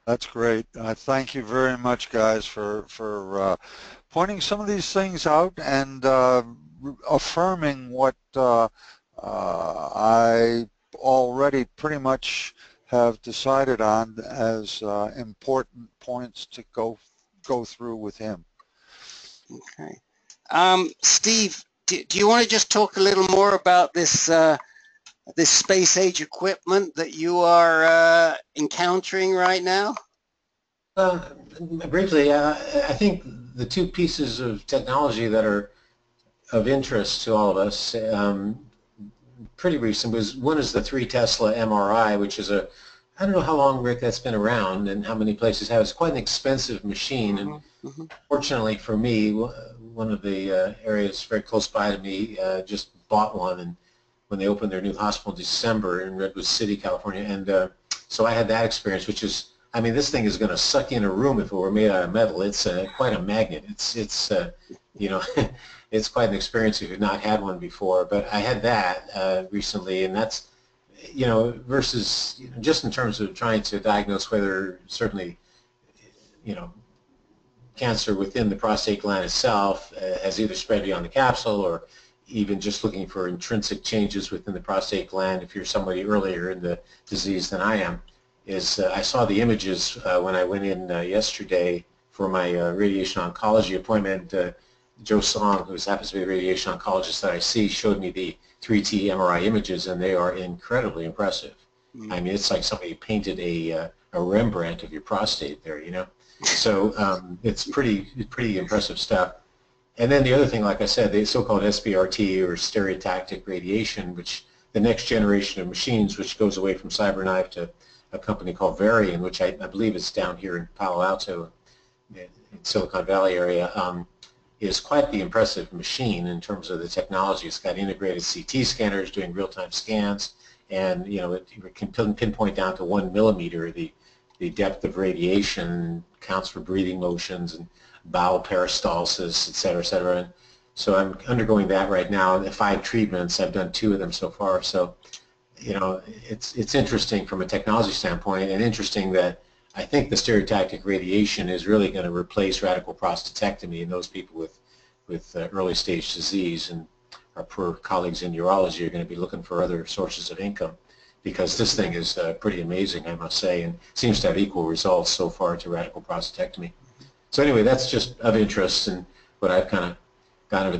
That's great. Thank you very much, guys, for pointing some of these things out and affirming what I already pretty much have decided on as important points to go through with him. Okay. Steve, do you want to just talk a little more about this this space age equipment that you are encountering right now? Briefly, I think the two pieces of technology that are of interest to all of us, pretty recent, one is the 3 Tesla MRI, which is I don't know how long, Rick, that's been around and how many places have it. It's quite an expensive machine, and fortunately for me, one of the areas very close by to me just bought one, and when they opened their new hospital in December in Redwood City, California, and so I had that experience, which is, I mean, this thing is going to suck in a room if it were made out of metal. It's quite a magnet. It's you know, it's quite an experience if you've not had one before. But I had that recently, and that's, you know, versus, you know, just in terms of trying to diagnose whether certainly, you know, cancer within the prostate gland itself has either spread beyond the capsule, or even just looking for intrinsic changes within the prostate gland if you're somebody earlier in the disease than I am. I saw the images when I went in yesterday for my radiation oncology appointment. Joe Song, who happens to be a radiation oncologist that I see, showed me the 3T MRI images, and they are incredibly impressive. I mean, it's like somebody painted a Rembrandt of your prostate there, you know. So it's pretty impressive stuff. And then the other thing, like I said, the so-called SBRT, or stereotactic radiation, which the next generation of machines, which goes away from CyberKnife to a company called Varian, which I believe is down here in Palo Alto, in Silicon Valley area, is quite the impressive machine in terms of the technology. It's got integrated CT scanners doing real-time scans, and you know, it can pinpoint down to 1 millimeter the depth of radiation, counts for breathing motions and bowel peristalsis, et cetera, et cetera. And so I'm undergoing that right now. The 5 treatments, I've done 2 of them so far. So, you know, it's interesting from a technology standpoint, and interesting that I think the stereotactic radiation is really going to replace radical prostatectomy in those people with early stage disease, and our poor colleagues in urology are going to be looking for other sources of income, because this thing is pretty amazing, I must say, and seems to have equal results so far to radical prostatectomy. So anyway, that's just of interest, and what I've kind of gone over.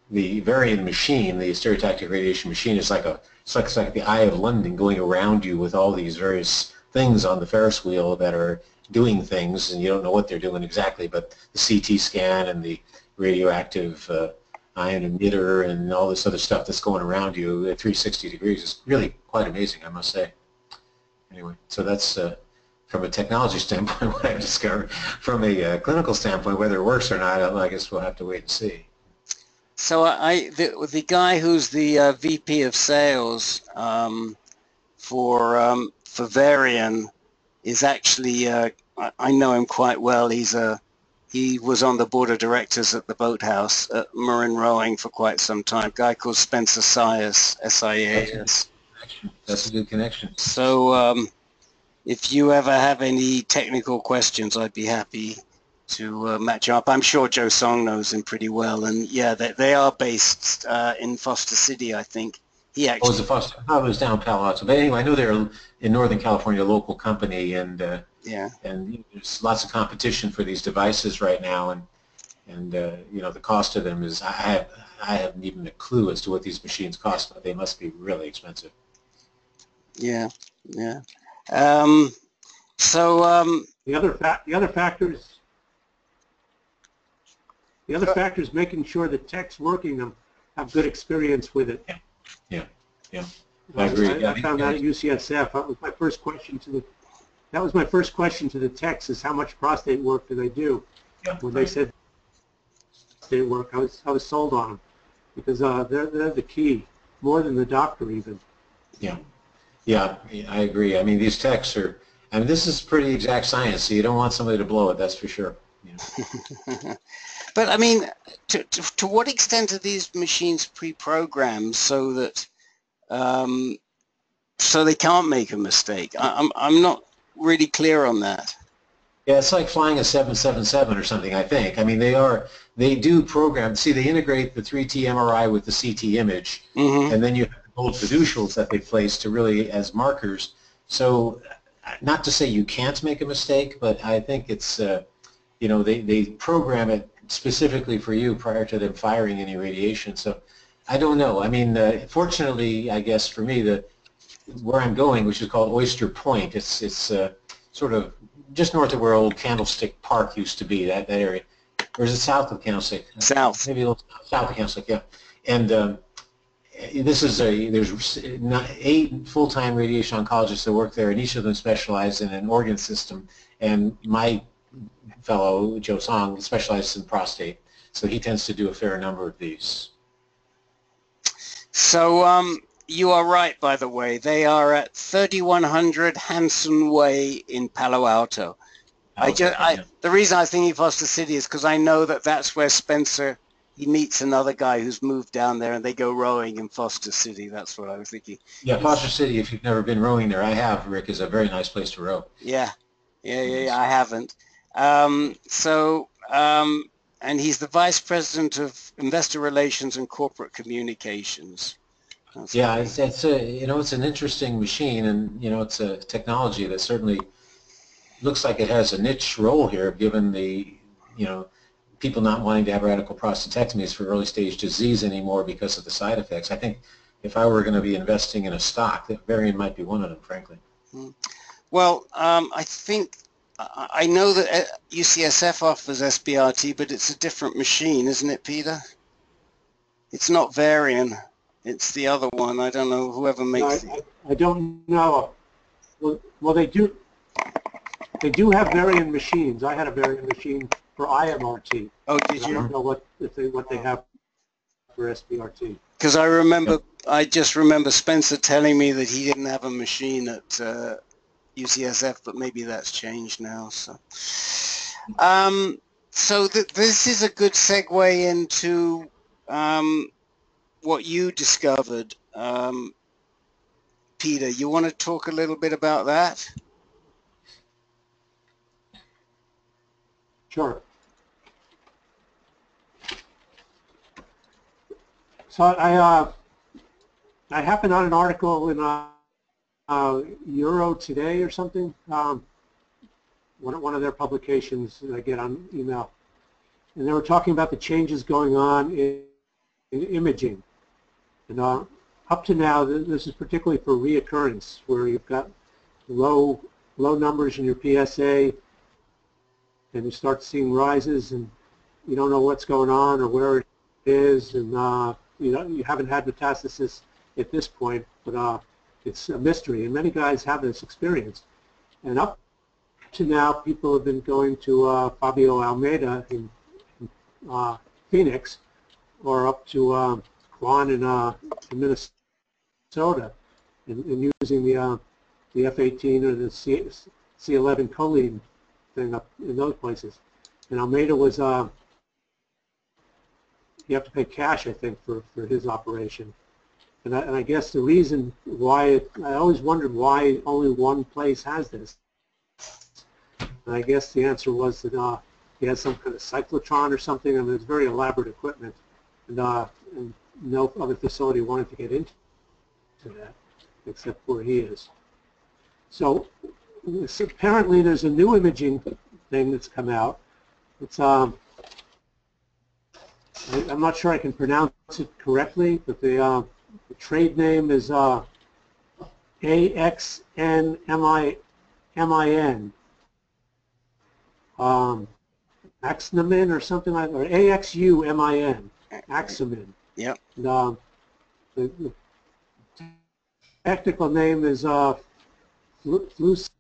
The Varian machine, the stereotactic radiation machine, is like it's like the Eye of London going around you with all these various things on the Ferris wheel that are doing things, and you don't know what they're doing exactly, but the CT scan and the radioactive ion emitter and all this other stuff that's going around you at 360 degrees is really quite amazing, I must say. Anyway, so that's from a technology standpoint what I've discovered. From a clinical standpoint, whether it works or not, I guess we'll have to wait and see. So the guy who's the VP of sales for Varian is actually I know him quite well. He was on the board of directors at the Boathouse at Marin Rowing for quite some time. A guy called Spencer Sias, S-I-A-S. That's a good connection. So if you ever have any technical questions, I'd be happy to match up. I'm sure Joe Song knows him pretty well, and yeah, they are based in Foster City, I think. He actually. Oh, it was Foster. I was down Palo Alto, but anyway, I know they're in Northern California, a local company, and yeah, and there's lots of competition for these devices right now, and you know, the cost of them is I haven't even a clue as to what these machines cost, but they must be really expensive. Yeah, yeah. The other factor is making sure the tech's working them have good experience with it. Yeah. I agree. I found out at UCSF. That was my first question to the techs is how much prostate work do they do? When they said prostate work, I was sold on them because they're the key, more than the doctor even. Yeah, I agree. I mean, these techs are. I mean, this is pretty exact science, so you don't want somebody to blow it. That's for sure. But I mean, to what extent are these machines pre-programmed so that so they can't make a mistake? I'm not really clear on that. Yeah, it's like flying a 777 or something, I think. I mean, they do program. See, they integrate the 3T MRI with the CT image, and then you have the gold fiducials that they place to really as markers. So, not to say you can't make a mistake, but I think it's, you know, they program it specifically for you prior to them firing any radiation. So, I don't know. I mean, fortunately, I guess for me, where I'm going, which is called Oyster Point, it's sort of just north of where old Candlestick Park used to be, that area. Or is it south of Candlestick? South. Maybe a little south of Candlestick, yeah. And there's 8 full-time radiation oncologists that work there, and each of them specialize in an organ system. And my fellow, Joe Song, specializes in prostate. So he tends to do a fair number of these. So you are right, by the way. They are at 3100 Hanson Way in Palo Alto. The reason I was thinking Foster City is because I know that that's where Spencer, he meets another guy who's moved down there, and they go rowing in Foster City. That's what I was thinking. Yeah, Foster City, if you've never been rowing there, I have, Rick, is a very nice place to row. Yeah, I haven't. And he's the Vice President of Investor Relations and Corporate Communications. It's an interesting machine, and it's a technology that certainly looks like it has a niche role here, given the people not wanting to have radical prostatectomies for early stage disease anymore because of the side effects. I think if I were going to be investing in a stock, that Varian might be one of them, frankly. Well, I know that UCSF offers SBRT, but it's a different machine, isn't it, Peter? It's not Varian. It's the other one. I don't know, whoever makes it. I don't know. Well, they do have Varian machines. I had a Varian machine for IMRT. Oh, did you? I don't know what they have for SBRT. Because I just remember Spencer telling me that he didn't have a machine at UCSF, but maybe that's changed now. So, this is a good segue into what you discovered, Peter. You want to talk a little bit about that? Sure. So I happened on an article in Euro Today or something, one of their publications that I get on email, and they were talking about the changes going on in imaging. And up to now, this is particularly for reoccurrence, where you've got low numbers in your PSA, and you start seeing rises, and you don't know what's going on or where it is, and you haven't had metastasis at this point, but it's a mystery, and many guys have this experience. And up to now, people have been going to Fabio Almeida in Phoenix, or up to Juan in Minnesota, and using the F18 or the C11 choline thing up in those places. And Almeida was, you have to pay cash, I think, for his operation. And I guess the reason why, I always wondered why only one place has this. And I guess the answer was that he had some kind of cyclotron or something, and it's very elaborate equipment. And no other facility wanted to get into that, except where he is. So apparently there's a new imaging thing that's come out. It's I'm not sure I can pronounce it correctly, but the trade name is AXNMIN. Axnamin or something like that, or AXUMIN, Axamin. Yep. And, the technical name is Flucioni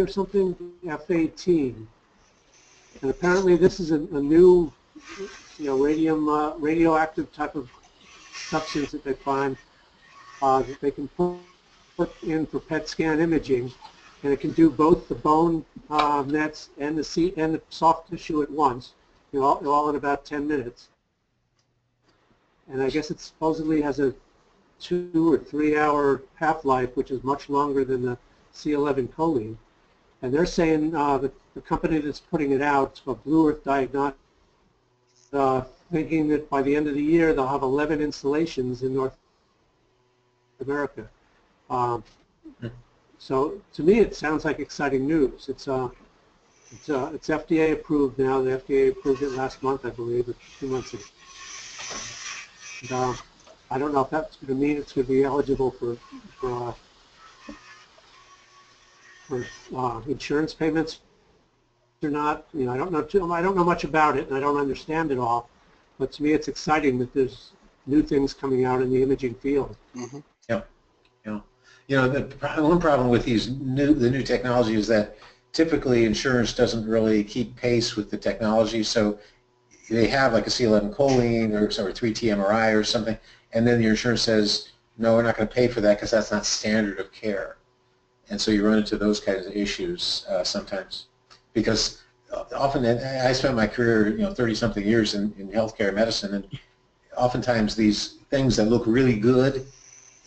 or something, F-18. And apparently this is a new, radioactive type of substance that they find that they can put in for PET scan imaging, and it can do both the bone nets and the soft tissue at once, all in about 10 minutes. And I guess it supposedly has a 2 or 3 hour half-life, which is much longer than the C11 choline. And they're saying that the company that's putting it out, it's called Blue Earth Diagnostics, thinking that by the end of the year they'll have 11 installations in North America. So to me it sounds like exciting news. It's FDA approved now. The FDA approved it last month, I believe, or 2 months ago. And, I don't know if that's going to mean it's going to be eligible for insurance payments or not. I don't know much about it, and I don't understand it all. But to me, it's exciting that there's new things coming out in the imaging field. Mm-hmm. Yeah. The one problem with the new technology is that typically insurance doesn't really keep pace with the technology. So they have like a C11 choline or 3T MRI or something, and then your insurance says, no, we're not going to pay for that because that's not standard of care. And so you run into those kinds of issues sometimes. Because often, I spent my career, 30-something years in healthcare medicine, and oftentimes these things that look really good,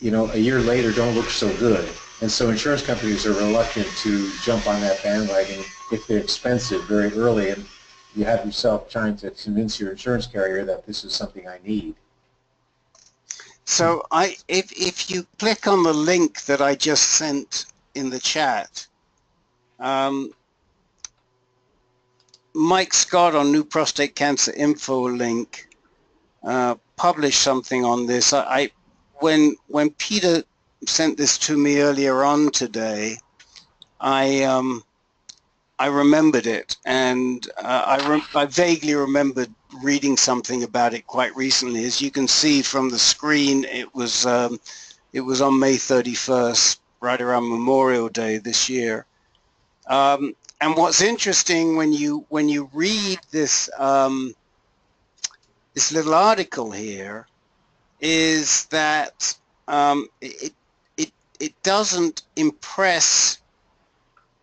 a year later don't look so good. And so insurance companies are reluctant to jump on that bandwagon if they're expensive very early, and you have yourself trying to convince your insurance carrier that this is something I need. So if you click on the link that I just sent in the chat, Mike Scott on New Prostate Cancer Info link published something on this. When Peter sent this to me earlier on today, I remembered it, and I vaguely remembered reading something about it quite recently. As you can see from the screen, it was on May 31st, right around Memorial Day this year. And what's interesting when you read this this little article here is that it doesn't impress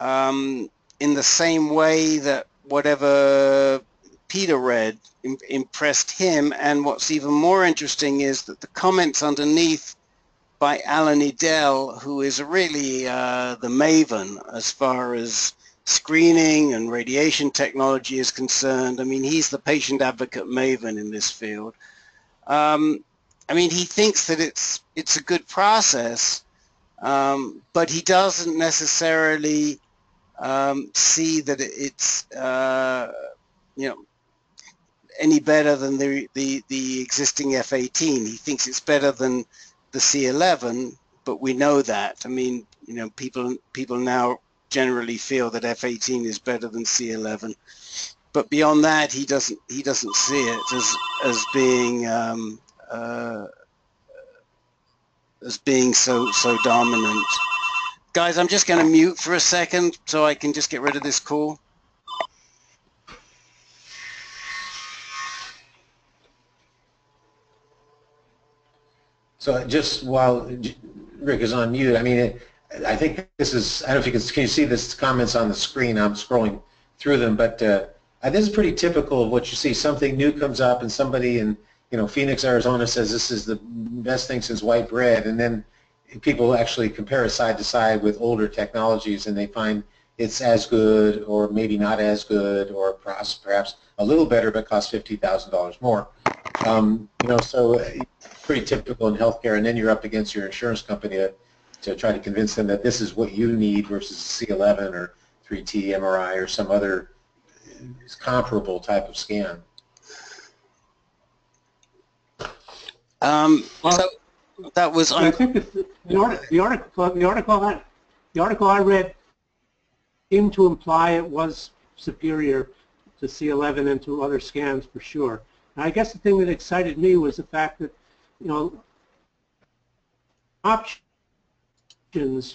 in the same way that whatever Peter read impressed him. And what's even more interesting is that the comments underneath by Alan Edel, who is really the maven as far as screening and radiation technology is concerned. I mean, he's the patient advocate maven in this field. I mean, he thinks that it's a good process, but he doesn't necessarily see that it's any better than the existing F-18. He thinks it's better than the C-11, but we know that. I mean, people now generally feel that F-18 is better than C-11, but beyond that, he doesn't see it as being so dominant. Guys, I'm just going to mute for a second so I can just get rid of this call. So just while Rick is on mute, I mean, I think this is, I don't know if can you see this comments on the screen? I'm scrolling through them, but this is pretty typical of what you see. Something new comes up and somebody in Phoenix, Arizona says this is the best thing since white bread, and then people actually compare it side to side with older technologies and they find it's as good or maybe not as good or perhaps a little better but costs $50,000 more. So pretty typical in healthcare, and then you're up against your insurance company to try to convince them that this is what you need versus C11 or 3T MRI or some other comparable type of scan. So that was. I think the article I read seemed to imply it was superior to C11 and to other scans for sure. I guess the thing that excited me was the fact that, options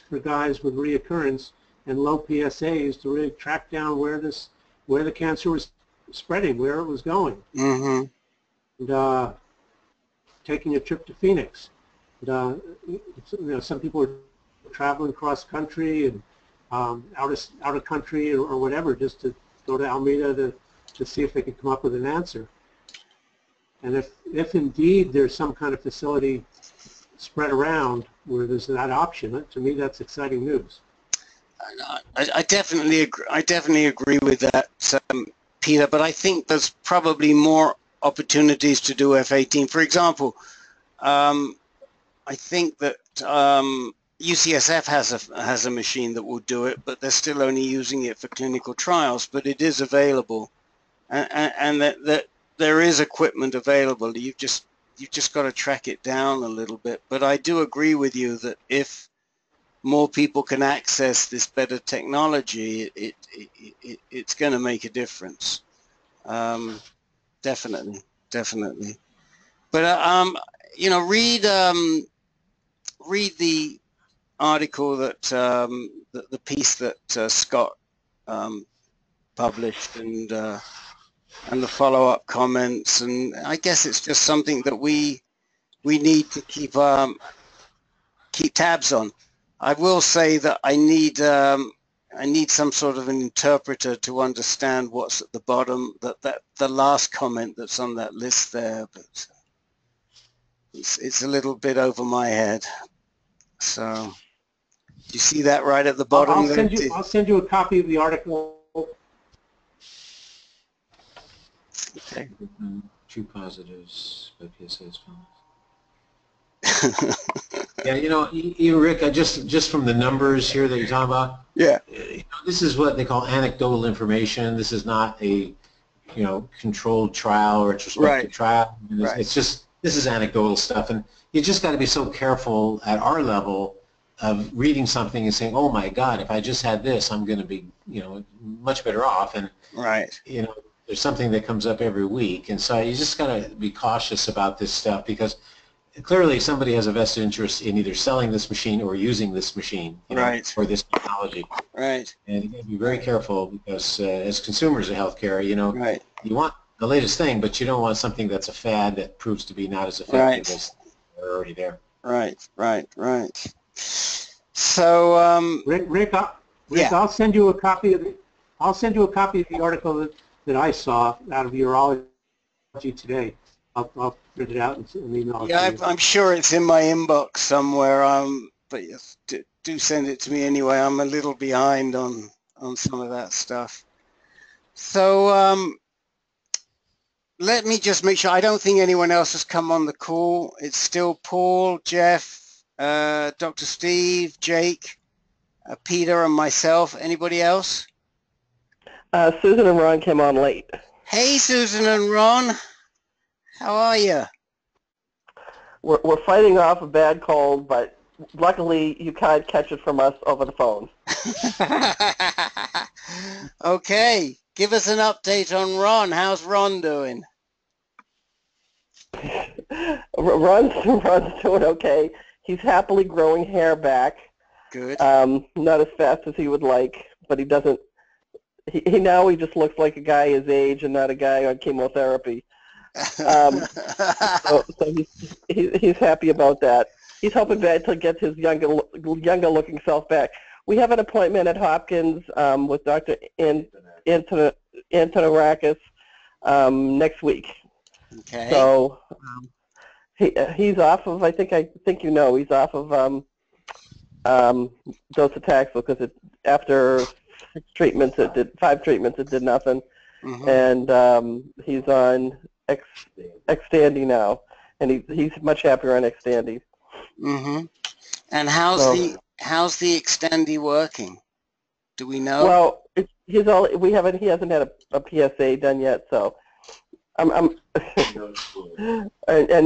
for guys with reoccurrence and low PSAs to really track down where the cancer was spreading, where it was going. Mm-hmm. And taking a trip to Phoenix. And, some people are traveling cross country and out of country or whatever, just to go to Alameda to see if they can come up with an answer. And if indeed there's some kind of facility spread around where there's that option, to me that's exciting news. I definitely agree with that, Peter. But I think there's probably more opportunities to do F-18. For example, I think that UCSF has a machine that will do it, but they're still only using it for clinical trials. But it is available, and that there is equipment available. You've just got to track it down a little bit. But I do agree with you that if more people can access this better technology, it's going to make a difference. Definitely. But read the article that the piece that Scott published, and the follow-up comments, and I guess it's just something that we need to keep tabs on. I will say that I need some sort of an interpreter to understand what's at the bottom, that the last comment that's on that list there, but it's a little bit over my head. So, do you see that right at the bottom? I'll send you a copy of the article. Okay. True positives by PSA's found. Yeah, Rick, just from the numbers here that you're talking about. Yeah. This is what they call anecdotal information. This is not a, controlled trial or retrospective trial. It's just, this is anecdotal stuff, and you just got to be so careful at our level of reading something and saying, oh my God, if I just had this, I'm going to be, much better off. And there's something that comes up every week, and so you just got to be cautious about this stuff, because clearly somebody has a vested interest in either selling this machine or using this machine, or this technology. Right. And you got to be very careful, because as consumers of healthcare, you want the latest thing, but you don't want something that's a fad that proves to be not as effective as they're already there. Right. So, Rick, I'll send you a copy of the article that I saw out of Urology Today. I'll print it out and email it to you. I'm sure it's in my inbox somewhere. But yes, do send it to me anyway. I'm a little behind on some of that stuff. So let me just make sure. I don't think anyone else has come on the call. It's still Paul, Jeff, Dr. Steve, Jake, Peter, and myself. Anybody else? Susan and Ron came on late. Hey, Susan and Ron. How are you? We're fighting off a bad cold, but luckily you can't catch it from us over the phone. Okay. Give us an update on Ron. How's Ron doing? Ron's doing okay. He's happily growing hair back. Good. Not as fast as he would like, but he doesn't. He now just looks like a guy his age and not a guy on chemotherapy. So he's happy about that. He's hoping to get his younger looking self back. We have an appointment at Hopkins with Dr. Antonarakis next week. Okay. So he's off of. I think he's off of docetaxel, because after 5 treatments it did nothing, and he's on Xtandi now, and he's much happier on Xtandi. And how's the Xtandi working? Do we know? Well, he hasn't had a PSA done yet, so and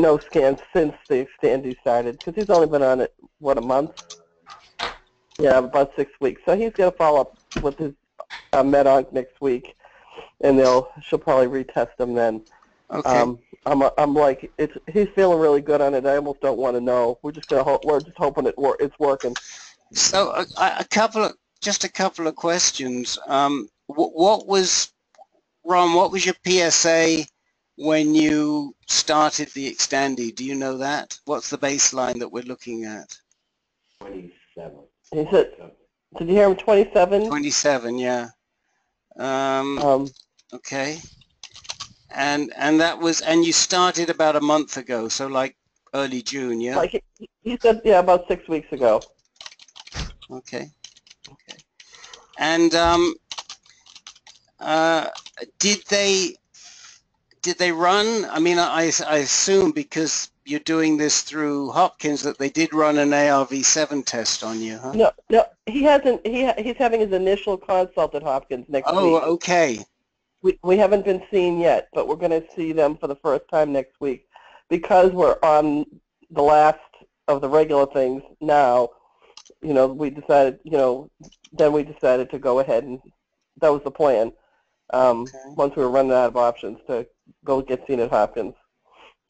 no scans since the Xtandi started, because he's only been on it a month? Yeah, about 6 weeks. So he's going to follow up with his med-onc next week, and she'll probably retest him then. Okay. I'm like, he's feeling really good on it. I almost don't want to know. We're just hoping it's working. So just a couple of questions. What was Ron? What was your PSA when you started the Extandi? Do you know that? What's the baseline that we're looking at? 27. He said, did you hear him? 27. 27. Yeah. Okay. And you started about a month ago, so like early June, yeah? Like he said, yeah, about 6 weeks ago. Okay. Okay. And did they run? I mean, I assume because you're doing this through Hopkins that they did run an ARV7 test on you, huh? No, he hasn't. He's having his initial consult at Hopkins next week. Oh, okay. We haven't been seen yet, but we're going to see them for the first time next week because we're on the last of the regular things now. We decided. Then we decided to go ahead, and that was the plan. Okay. Once we were running out of options to go get seen at Hopkins.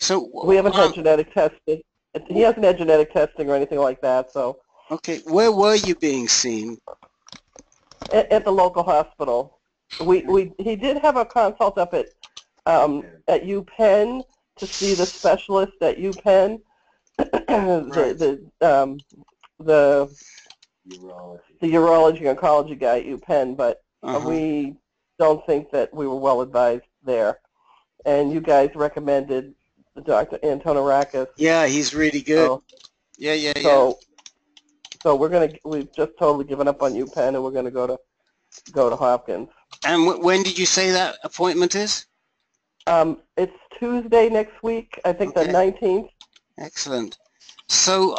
So we haven't had genetic testing. He hasn't had genetic testing or anything like that. So. Okay, where were you being seen? At the local hospital. He did have a consult up at UPenn to see the specialist at UPenn, the urology oncology guy at UPenn, but we don't think that we were well advised there. And you guys recommended Dr. Antonarakis. Yeah, he's really good. So, yeah. So we've just totally given up on UPenn, and we're gonna go to Hopkins. And when did you say that appointment is? It's Tuesday next week. I think the 19th. Excellent. So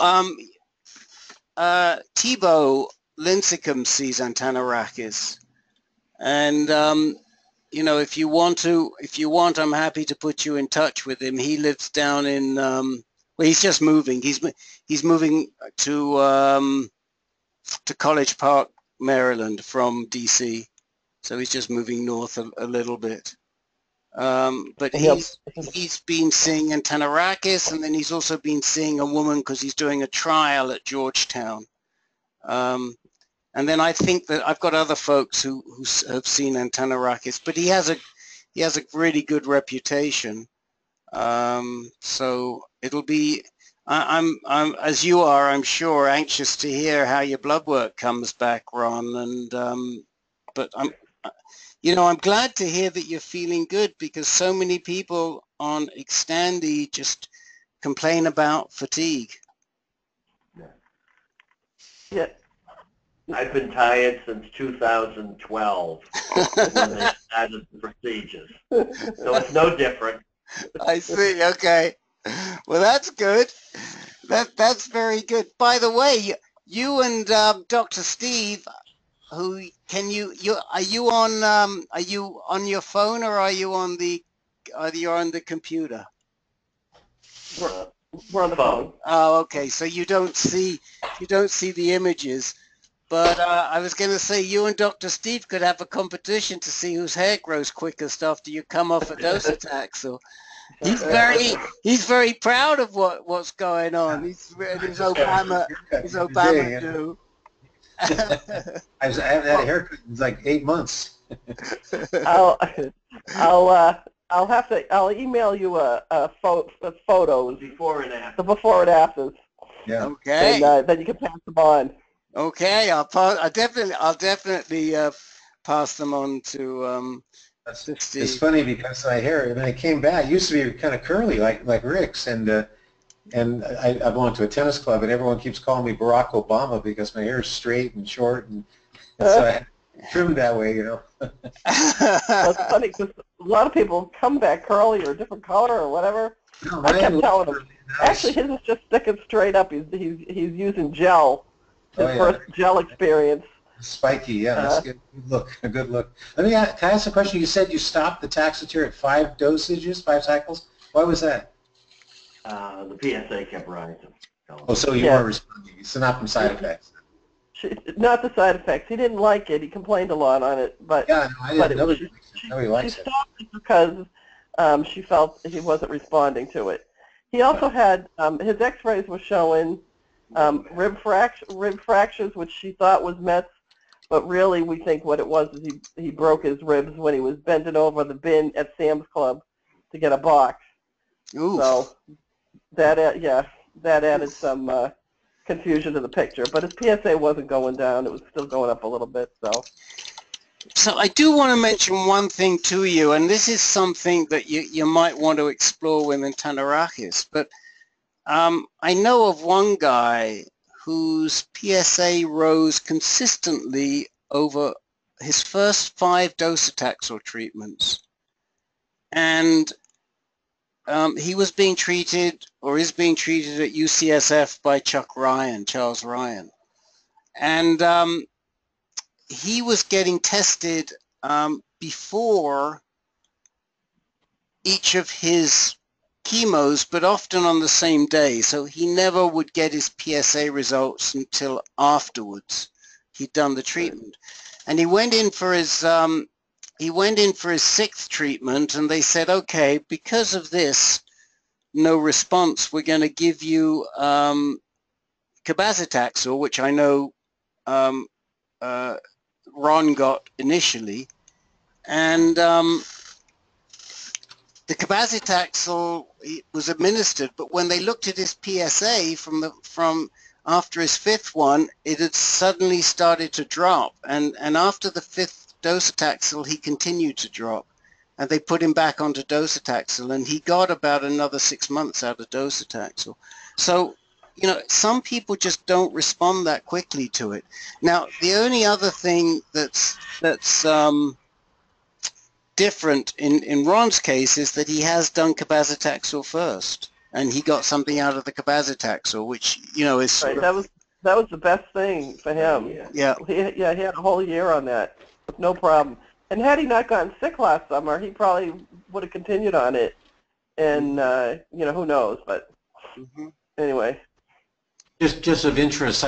Thibaut Lincecum sees Antonarakis, and if you want, I'm happy to put you in touch with him. He lives down in he's just moving. He's moving to College Park, Maryland from DC, so he's just moving north a little bit. But he's been seeing Antonarakis, and then he's also been seeing a woman because he's doing a trial at Georgetown. And then I think that I've got other folks who have seen Antonarakis, but he has a really good reputation. So it'll be. I'm as you are, I'm sure, anxious to hear how your blood work comes back, Ron. And but I'm glad to hear that you're feeling good, because so many people on Extandi just complain about fatigue. Yeah. I've been tired since 2012 when they started the procedures. So it's no different. I see. Okay. Well, that's good. That's very good. By the way, you and Dr. Steve, are you on your phone, or are you on the computer? We're on the phone. Oh, okay. So you don't see the images. But I was going to say, you and Dr. Steve could have a competition to see whose hair grows quickest after you come off a docetaxel. He's very proud of what's going on. His Obama do. I haven't had a haircut in like 8 months. I'll email you photos Before and after. the before and afters. Yeah. Okay. And then you can pass them on. Okay, I'll definitely pass them on to Steve. It's funny because my hair, when I came back, it used to be kind of curly like Rick's, and I belong to a tennis club, and everyone keeps calling me Barack Obama because my hair is straight and short, and so I trimmed that way, That's funny because a lot of people come back curly or a different color or whatever. No, I kept telling them. Actually, his is just sticking straight up. He's using gel. His first gel experience. Spiky, yeah, that's good. A good look. Can I ask a question? You said you stopped the Taxotere at 5 dosages, 5 cycles. Why was that? The PSA kept rising. Oh, so you weren't responding. So not from side effects. Not the side effects. He didn't like it. He complained a lot on it, but Yeah, no, I didn't. Nobody likes it. She stopped it because she felt he wasn't responding to it. He also had, his x-rays were showing rib fractures, which she thought was Mets, but really we think what it was is he broke his ribs when he was bending over the bin at Sam's Club to get a box. Ooh. So that added some confusion to the picture. But his PSA wasn't going down; it was still going up a little bit. So I do want to mention one thing to you, and this is something that you might want to explore with Tanarakis. But I know of one guy whose PSA rose consistently over his first 5 docetaxel treatments. And he was being treated, or is being treated at UCSF by Charles Ryan. And he was getting tested before each of his chemos, but often on the same day. So he never would get his PSA results until afterwards he'd done the treatment. And he went in for his 6th treatment, and they said, okay, because of this no response, we're going to give you cabazitaxel, which I know Ron got initially, and the cabazitaxel was administered, but when they looked at his PSA from after his 5th one, it had suddenly started to drop, and after the 5th docetaxel, he continued to drop, and they put him back onto docetaxel, and he got about another 6 months out of docetaxel. So, you know, some people just don't respond that quickly to it. Now, the only other thing that's different in Ron's case is that he has done cabazitaxel first, and he got something out of the cabazitaxel, which, you know, is right. That was the best thing for him. Yeah. He had a whole year on that with no problem. And had he not gotten sick last summer, he probably would have continued on it. And you know, who knows? But anyway. Just of interest,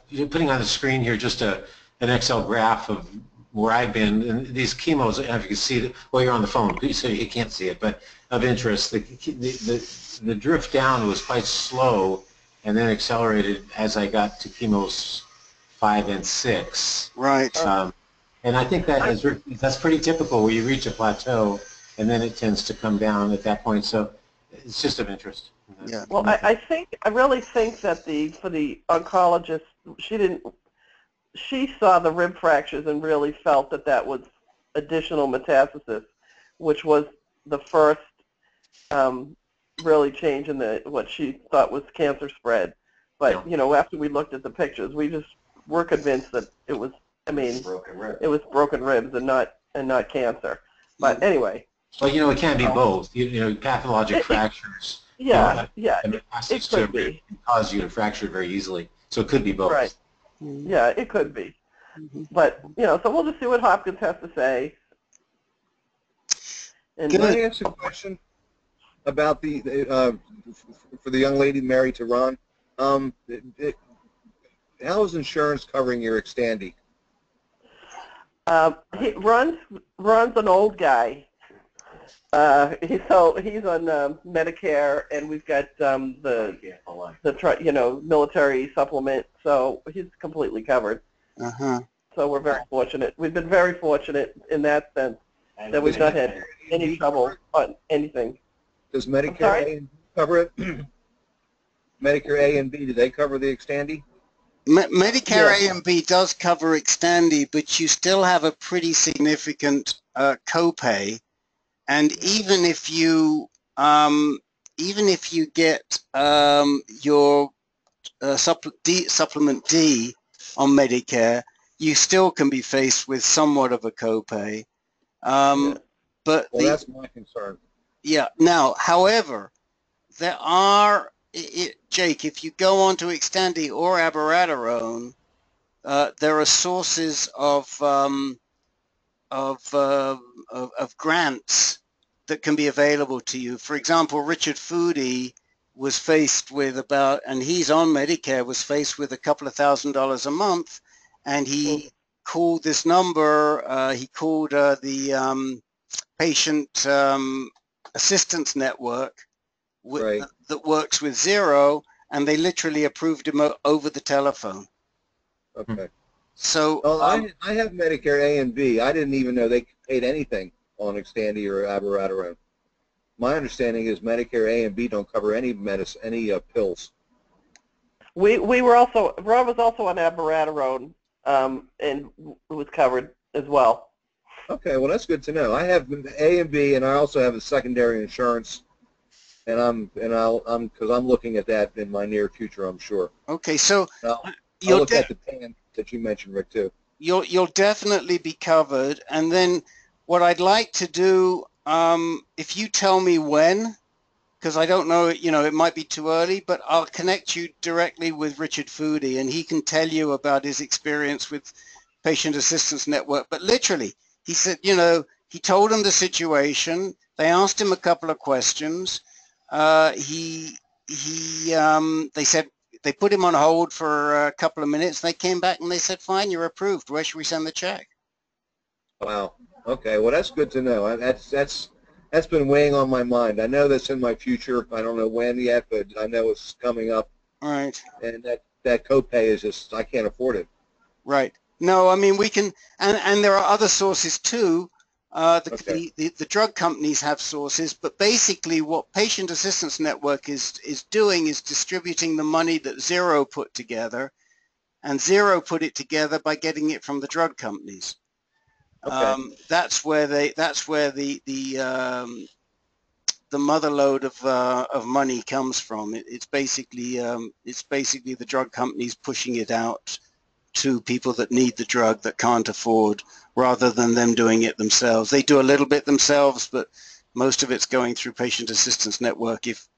you're putting on the screen here just an Excel graph of where I've been, and these chemos, if you can see it, well, you're on the phone, so you can't see it, but of interest, the drift down was quite slow, and then accelerated as I got to chemos 5 and 6. Right. And I think that's pretty typical, where you reach a plateau, and then it tends to come down at that point. So it's just of interest. Yeah. Well, I really think that for the oncologist, she saw the rib fractures and really felt that was additional metastasis, which was the first really change in what she thought was cancer spread. But you know, after we looked at the pictures, we just were convinced that it was. I mean, it was broken ribs and not cancer. But anyway. Well, you know, it can be both. You know, pathologic fractures. Yeah, and metastasis it could be. Can cause you to fracture very easily. So it could be both. Right. Yeah, it could be. But, you know, so we'll just see what Hopkins has to say. And can I ask a question about for the young lady married to Ron? How is insurance covering your Xtandi? Ron's an old guy. He's on Medicare, and we've got the military supplement, so he's completely covered. So we're very fortunate. We've been very fortunate in that sense that we've not had any trouble on anything. Does Medicare A and B cover it? Medicare A and B, do they cover the Xtandi? Medicare A and B does cover Xtandi, but you still have a pretty significant copay. And even if you get your supplement D on Medicare, you still can be faced with somewhat of a copay. But that's my concern. Yeah. Now, however, there are, Jake, if you go on to Xtandi or abiraterone, there are sources of grants that can be available to you. For example, Richard Foodie was faced with and he's on Medicare, was faced with a couple of $1,000s a month, and he called this number. He called the patient assistance network Right. that works with Zero, and they literally approved him over the telephone. Okay. So Well, I have Medicare A and B. I didn't even know they paid anything on Xtandi or abiraterone. My understanding is Medicare A and B don't cover any medicine, any pills. We were also, Ron was also on abiraterone, and it was covered as well. Okay, well that's good to know. I have A and B, and I also have a secondary insurance, and I'm because I'm looking at that in my near future, I'm sure. okay, so I'll you'll look at the plan that you mentioned, Rick, too. you'll definitely be covered. And then what I'd like to do, if you tell me when, because I don't know, it might be too early, but I'll connect you directly with Richard Foodie, and he can tell you about his experience with Patient Assistance Network. But literally, he said, he told them the situation. They asked him a couple of questions. They said, they put him on hold for a couple of minutes. They came back and they said, fine, you're approved. Where should we send the check? Wow. Okay. Well, that's good to know. That's been weighing on my mind. I know that's in my future. I don't know when yet, but I know it's coming up. All right. And that copay is just, I can't afford it. Right. No, I mean, we can, and there are other sources too. The drug companies have sources, but basically what Patient Assistance Network is doing is distributing the money that Zero put together, and Zero put it together by getting it from the drug companies. Okay. That's where the mother lode of money comes from. It's basically the drug companies pushing it out to people that need the drug that can't afford, rather than them doing it themselves. They do a little bit themselves, but most of it's going through Patient Assistance Network. If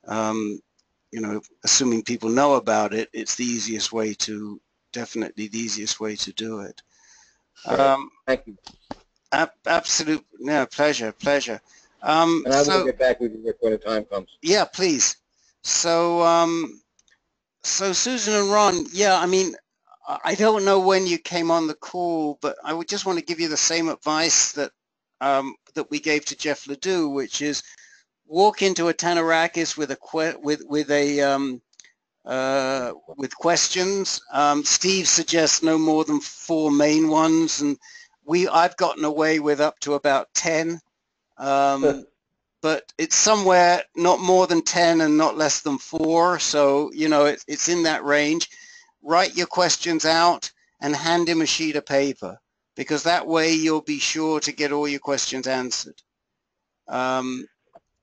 assuming people know about it, it's the easiest way to definitely the easiest way to do it. Thank you. Absolute, no, pleasure. And I will get back with you, Rick, when the time comes. Yeah, please. So Susan and Ron, yeah, I mean, I don't know when you came on the call, but I would just want to give you the same advice that that we gave to Jeff Ledoux, which is walk into a Tanarakis with questions. Steve suggests no more than 4 main ones, and I've gotten away with up to about 10. But it's somewhere not more than 10 and not less than 4. So, it's in that range. Write your questions out and hand him a sheet of paper, because that way you'll be sure to get all your questions answered.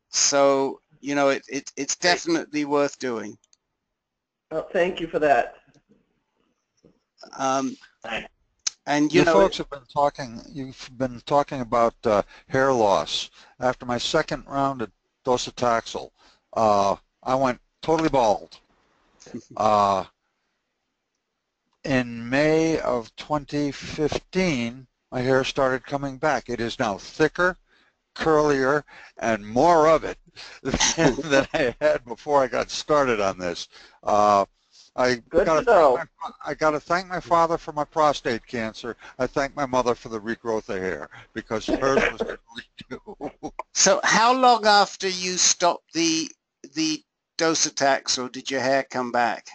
So, it's definitely worth doing. Well, thank you for that. And you folks have you've been talking about hair loss. After my second round of docetaxel, I went totally bald. In May of 2015, my hair started coming back. It is now thicker, curlier, and more of it than I had before I got started on this. I got to thank my father for my prostate cancer. I thank my mother for the regrowth of hair, because hers was too. So how long after you stopped the docetaxel did your hair come back?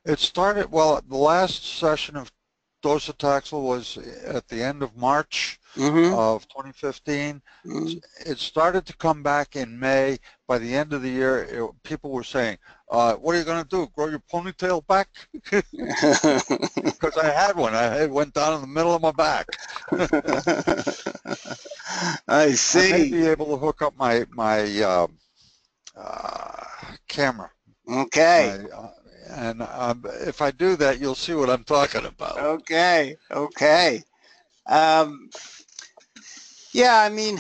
It started, well, the last session of docetaxel was at the end of March of 2015. It started to come back in May. By the end of the year, people were saying, what are you going to do, grow your ponytail back? Because I had one. It went down in the middle of my back. I see. I may be able to hook up my camera. Okay. And if I do that, you'll see what I'm talking about. Okay. Yeah, I mean,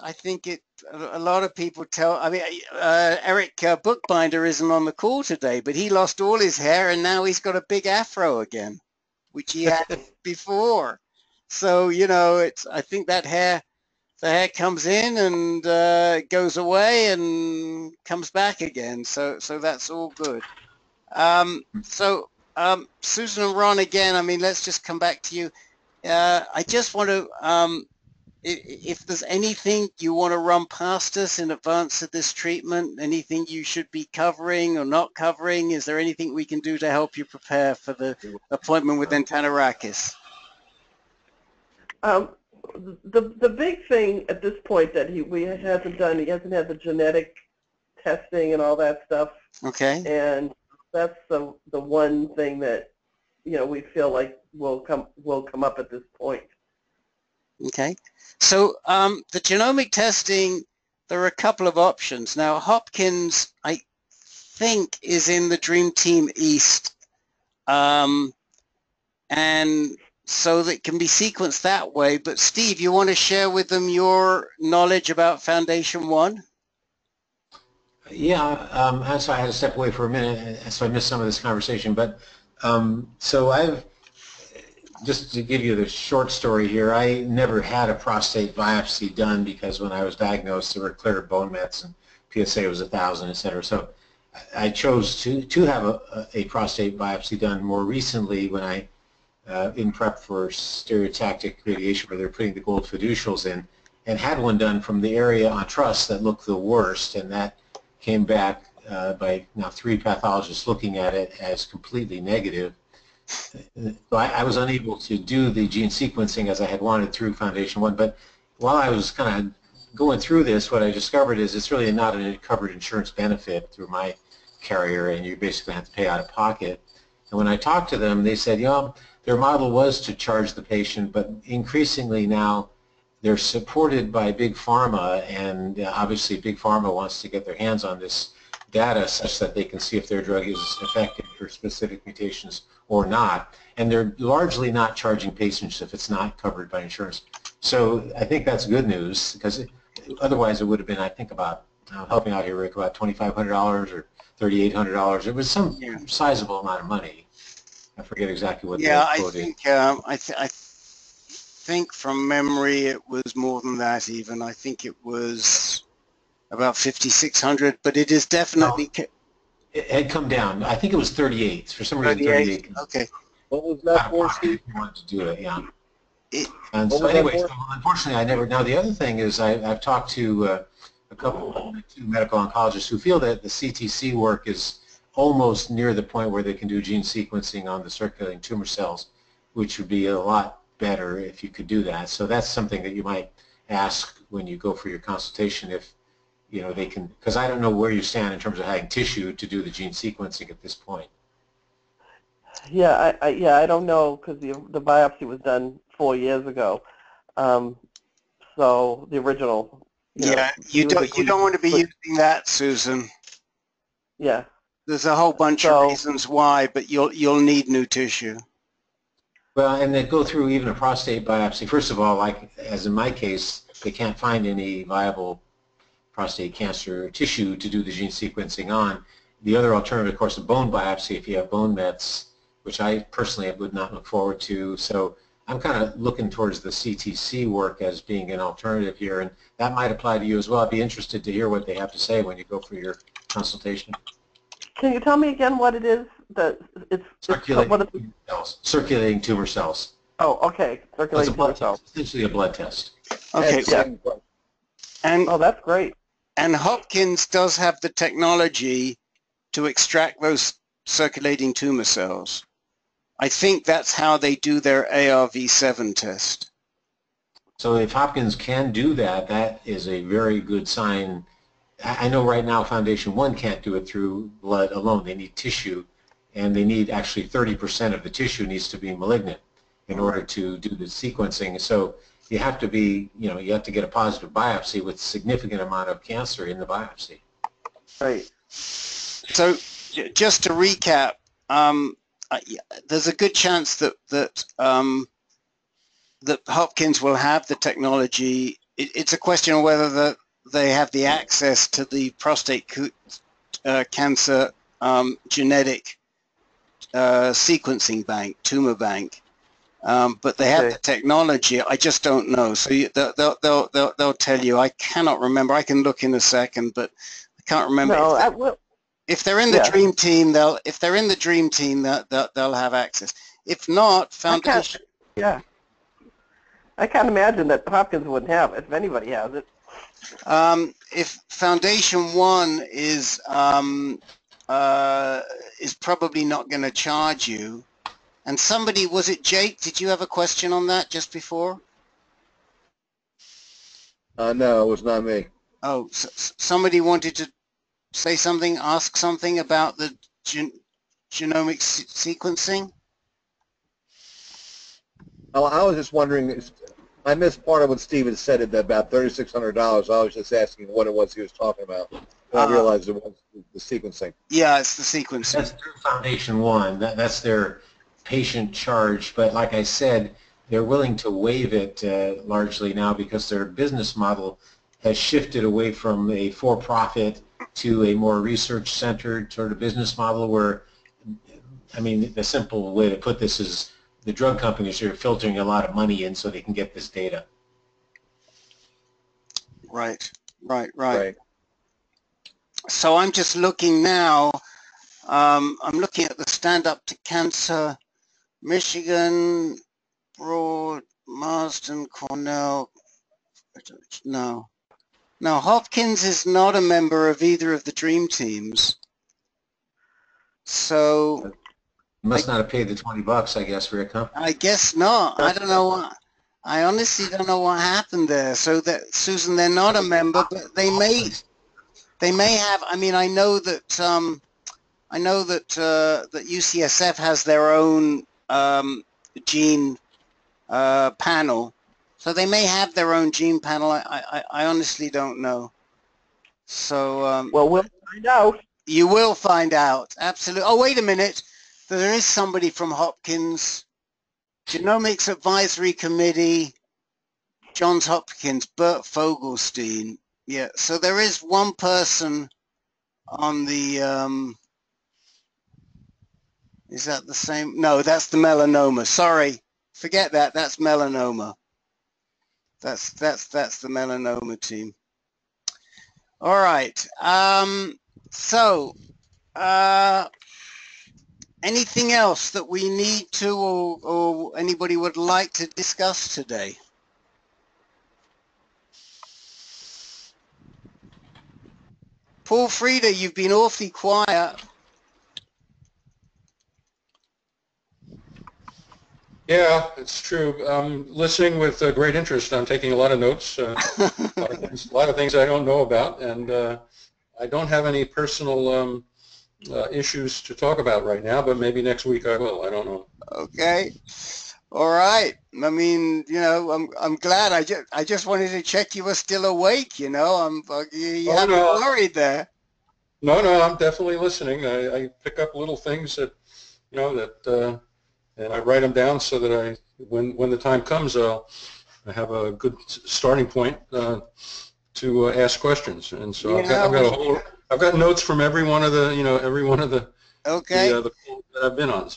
I think a lot of people Eric Bookbinder isn't on the call today, but he lost all his hair and now he's got a big afro again, which he had before. So, I think the hair comes in and goes away and comes back again. So that's all good. Susan and Ron, again, I mean, let's just come back to you. I just want to if there's anything you want to run past us in advance of this treatment, anything you should be covering or not covering, is there anything we can do to help you prepare for the appointment with Antanarakis? The big thing at this point that he hasn't done, he hasn't had the genetic testing and all that stuff. Okay. And that's the one thing that, you know, we feel like will come up at this point. Okay. So the genomic testing, there are a couple of options. Now, Hopkins, I think, is in the Dream Team East. And so that can be sequenced that way. But Steve, you want to share with them your knowledge about Foundation One? Yeah, so I had to step away for a minute, so I missed some of this conversation. But so I've, just to give you the short story here, I never had a prostate biopsy done because when I was diagnosed, there were clear bone mets and PSA was 1,000, et cetera. So I chose to have a prostate biopsy done more recently when I, in prep for stereotactic radiation where they're putting the gold fiducials in, and had one done from the area on truss that looked the worst, and that came back by now 3 pathologists looking at it as completely negative. So I was unable to do the gene sequencing as I had wanted through Foundation One, but while I was kind of going through this, what I discovered is it's really not a covered insurance benefit through my carrier, and you basically have to pay out of pocket. And when I talked to them, they said, you know, their model was to charge the patient, but increasingly now they're supported by Big Pharma, and obviously Big Pharma wants to get their hands on this data such that they can see if their drug is effective for specific mutations or not. And they're largely not charging patients if it's not covered by insurance. So I think that's good news, because otherwise it would have been, I think, about, helping out here, Rick, about $2,500 or $3,800. It was some sizable amount of money. I forget exactly what they quoted. I think from memory it was more than that even. I think it was about 5,600, but it is definitely... No, it had come down. I think it was 38. For some reason, 38. Okay. What was that for, Steve? If you wanted to do it, yeah. And so anyway, so unfortunately, I never... Now, the other thing is I've talked to a couple of medical oncologists who feel that the CTC work is almost near the point where they can do gene sequencing on the circulating tumor cells, which would be a lot better if you could do that. So that's something that you might ask when you go for your consultation, if you know they can, because I don't know where you stand in terms of having tissue to do the gene sequencing at this point. Yeah, I don't know, because the biopsy was done 4 years ago. So the original. You don't want to be using that, Susan. Yeah. There's a whole bunch of reasons why, but you'll need new tissue. Well, and they go through even a prostate biopsy. First of all, like as in my case, they can't find any viable prostate cancer tissue to do the gene sequencing on. The other alternative, of course, a bone biopsy if you have bone mets, which I personally would not look forward to. So I'm kind of looking towards the CTC work as being an alternative here, and that might apply to you as well. I'd be interested to hear what they have to say when you go for your consultation. Can you tell me again what it is? Circulating tumor cells. Oh, okay. Circulating tumor cells. Essentially a blood test. Okay. And oh, that's great. And Hopkins does have the technology to extract those circulating tumor cells. I think that's how they do their ARV7 test. So if Hopkins can do that, that is a very good sign. I know right now Foundation One can't do it through blood alone. They need tissue, and they need actually 30% of the tissue needs to be malignant in order to do the sequencing. So you have to be, you have to get a positive biopsy with significant amount of cancer in the biopsy. Right. So just to recap, there's a good chance that Hopkins will have the technology. It's a question of whether they have the access to the prostate cancer genetic sequencing bank, tumor bank. But they have the technology. I just don't know. So they'll tell you. I cannot remember. I can look in a second, but I can't remember. No, if they're in the dream team, they'll have access. If not, Foundation. I can't imagine that Hopkins wouldn't have it, if anybody has it. If Foundation One is probably not going to charge you, and somebody, was it Jake? Did you have a question on that just before? No, it was not me. Oh, somebody wanted to say something, ask something about the genomic sequencing? Oh, I was just wondering, I missed part of what Steven said about $3,600. I was just asking what it was he was talking about. And I realized it was the sequencing. Yeah, it's the sequencing. That's through Foundation One. That's their patient charge. But like I said, they're willing to waive it largely now because their business model has shifted away from a for-profit to a more research-centered sort of business model where, I mean, the simple way to put this is the drug companies are filtering a lot of money in so they can get this data. Right. So I'm just looking now. I'm looking at the Stand Up to Cancer, Michigan, Broad, Marsden, Cornell. No, Hopkins is not a member of either of the dream teams. So You must not have paid the $20, I guess, Rick, huh? I guess not. I don't know what. I honestly don't know what happened there. So that, Susan, they're not a member, but they may have. I mean, I know that that UCSF has their own gene panel, so they may have their own gene panel. I honestly don't know. So Well, we'll find out. You will find out. Absolutely. Oh, wait a minute. There is somebody from Hopkins. Genomics Advisory Committee, Johns Hopkins, Bert Fogelstein. Yeah, so there is one person on the, is that the same? No, that's the melanoma. Sorry, forget that. That's melanoma. That's the melanoma team. All right. Anything else that we need to or anybody would like to discuss today? Paul Frieda, you've been awfully quiet. Yeah, it's true. I'm listening with great interest. I'm taking a lot of notes, a lot of things I don't know about, and I don't have any personal issues to talk about right now, but maybe next week I will. I don't know. Okay. All right. I mean, you know, I'm glad. I just wanted to check you were still awake. You know, you have me worried there. No, I'm definitely listening. I pick up little things that, you know, that, and I write them down so that when the time comes, I have a good starting point to ask questions. And so I've got notes from every one of the okay. The polls that I've been on.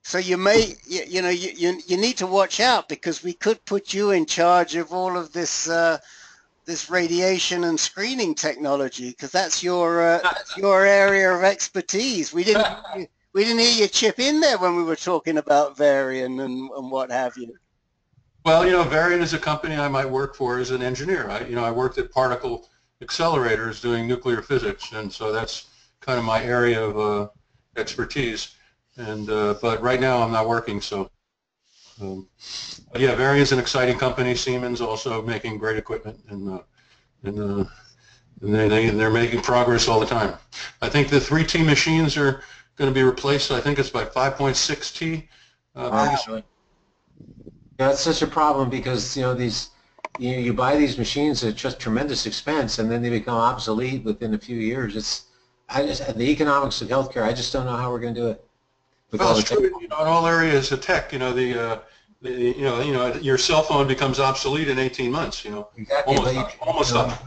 So you may, you know, you need to watch out because we could put you in charge of all of this this radiation and screening technology because that's your area of expertise. We didn't hear you chip in there when we were talking about Varian and what have you. Well, you know, Varian is a company I might work for as an engineer. I worked at particle accelerators doing nuclear physics, and so that's kind of my area of expertise. And but right now I'm not working, so but yeah, Varian's an exciting company. Siemens also making great equipment, and they're making progress all the time. I think the 3T machines are going to be replaced. I think it's by 5.6T. Yeah, it's such a problem because you buy these machines at just tremendous expense, and then they become obsolete within a few years. The economics of healthcare. I just don't know how we're going to do it. Well, it's true. In all areas of tech, your cell phone becomes obsolete in 18 months. Exactly. Almost up.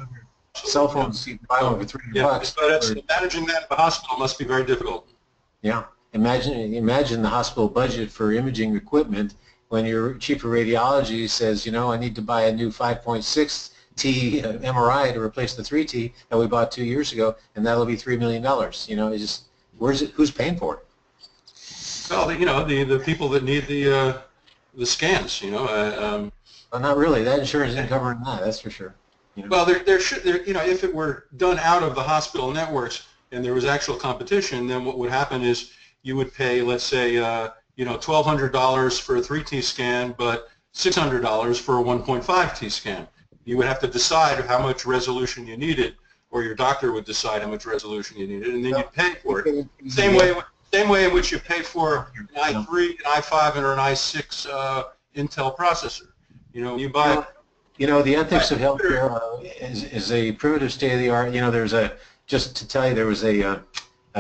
Cell phones you buy one for $300. But managing that at the hospital must be very difficult. Yeah. Imagine the hospital budget for imaging equipment when your chief of radiology says, I need to buy a new 5.6T MRI to replace the 3T that we bought 2 years ago, and that'll be $3 million. Who's paying for it? Well, the people that need the the scans. Well, not really. That insurance isn't covering that. That's for sure. Well, there should, if it were done out of the hospital networks and there was actual competition, then what would happen is you would pay, let's say, $1,200 for a 3T scan, but $600 for a 1.5T scan. You would have to decide how much resolution you needed, or your doctor would decide how much resolution you needed, and then you'd pay for it. Same way in which you pay for an i3, an i5, and an i6 Intel processor. You buy. The ethics of healthcare is a primitive state of the art. Just to tell you, there was a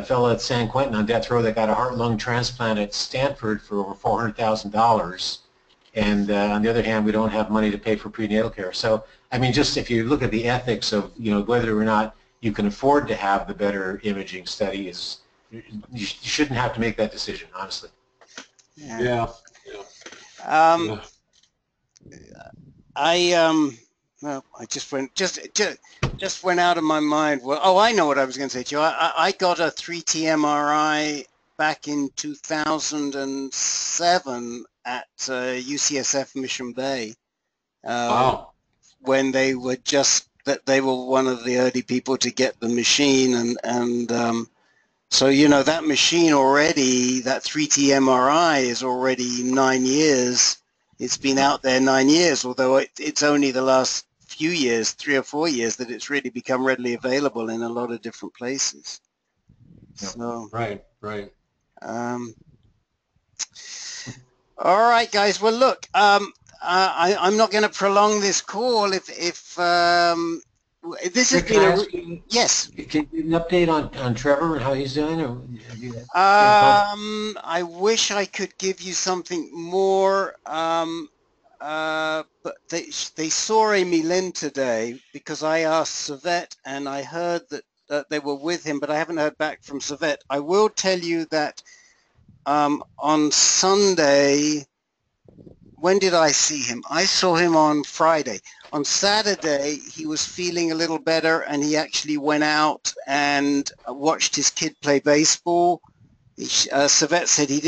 fellow at San Quentin on death row that got a heart-lung transplant at Stanford for over $400,000. And on the other hand, we don't have money to pay for prenatal care. So, I mean, just if you look at the ethics of, whether or not you can afford to have the better imaging study, you shouldn't have to make that decision, honestly. Yeah. I just went out of my mind. Well, I know what I was going to say to you. I got a 3T MRI back in 2007 at UCSF Mission Bay. Wow. When they were they were one of the early people to get the machine, and so that machine already, that 3T MRI is already 9 years. It's been out there 9 years, although it's only the last few years, 3 or 4 years, that it's really become readily available in a lot of different places. So right. All right, guys. Well, look, I'm not going to prolong this call. If this has been yes. Can you give an update on Trevor and how he's doing? Or I wish I could give you something more, but they saw Amy Lynn today because I asked Savette and I heard that they were with him, but I haven't heard back from Savette. I will tell you that on Sunday, when did I see him? I saw him on Friday. On Saturday, he was feeling a little better, and he actually went out and watched his kid play baseball. Savette said he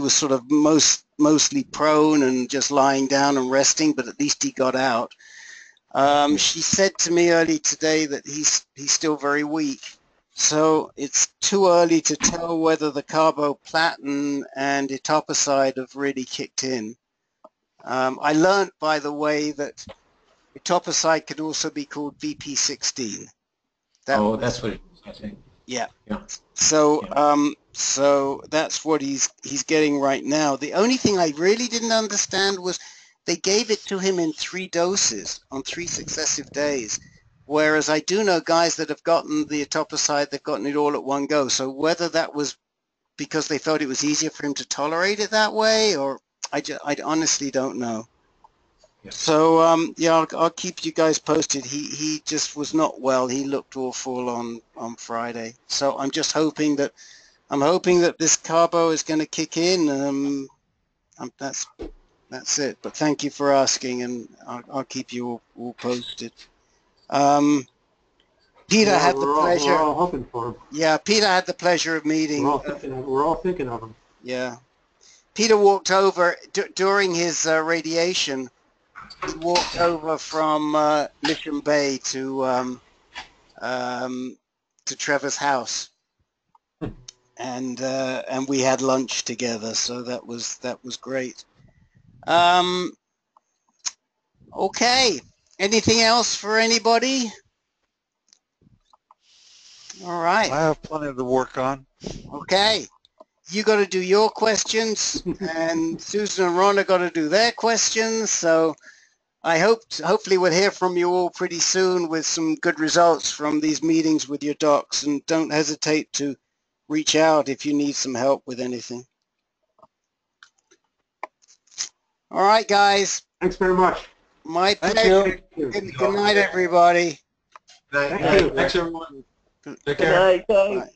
was sort of mostly prone and just lying down and resting, but at least he got out. She said to me early today that he's still very weak. So it's too early to tell whether the carboplatin and etoposide have really kicked in. I learned, by the way, that etoposide could also be called VP16. that's what it is, I think. Yeah. So so that's what he's getting right now. The only thing I really didn't understand was they gave it to him in 3 doses on 3 successive days. Whereas I do know guys that have gotten the etoposide, they've gotten it all at one go. So whether that was because they felt it was easier for him to tolerate it that way, or I honestly don't know. Yeah. So I'll keep you guys posted. He just was not well. He looked awful on Friday. So I'm just hoping that this carbo is going to kick in. That's it. But thank you for asking, and I'll keep you all posted. Peter had the pleasure. We're all hoping for him. Yeah, Peter had the pleasure of meeting. We're all thinking of him. Yeah, Peter walked over during his radiation. He walked over from Mission Bay to Trevor's house, and we had lunch together. So that was great. Okay. Anything else for anybody? All right. I have plenty to work on. Okay. You got to do your questions, and Susan and Ron are got to do their questions. So I hopefully we'll hear from you all pretty soon with some good results from these meetings with your docs, and don't hesitate to reach out if you need some help with anything. All right, guys. Thanks very much. My pleasure. Good night, everybody. Thank you. Thanks, everyone. Take Good care. night, guys. Bye.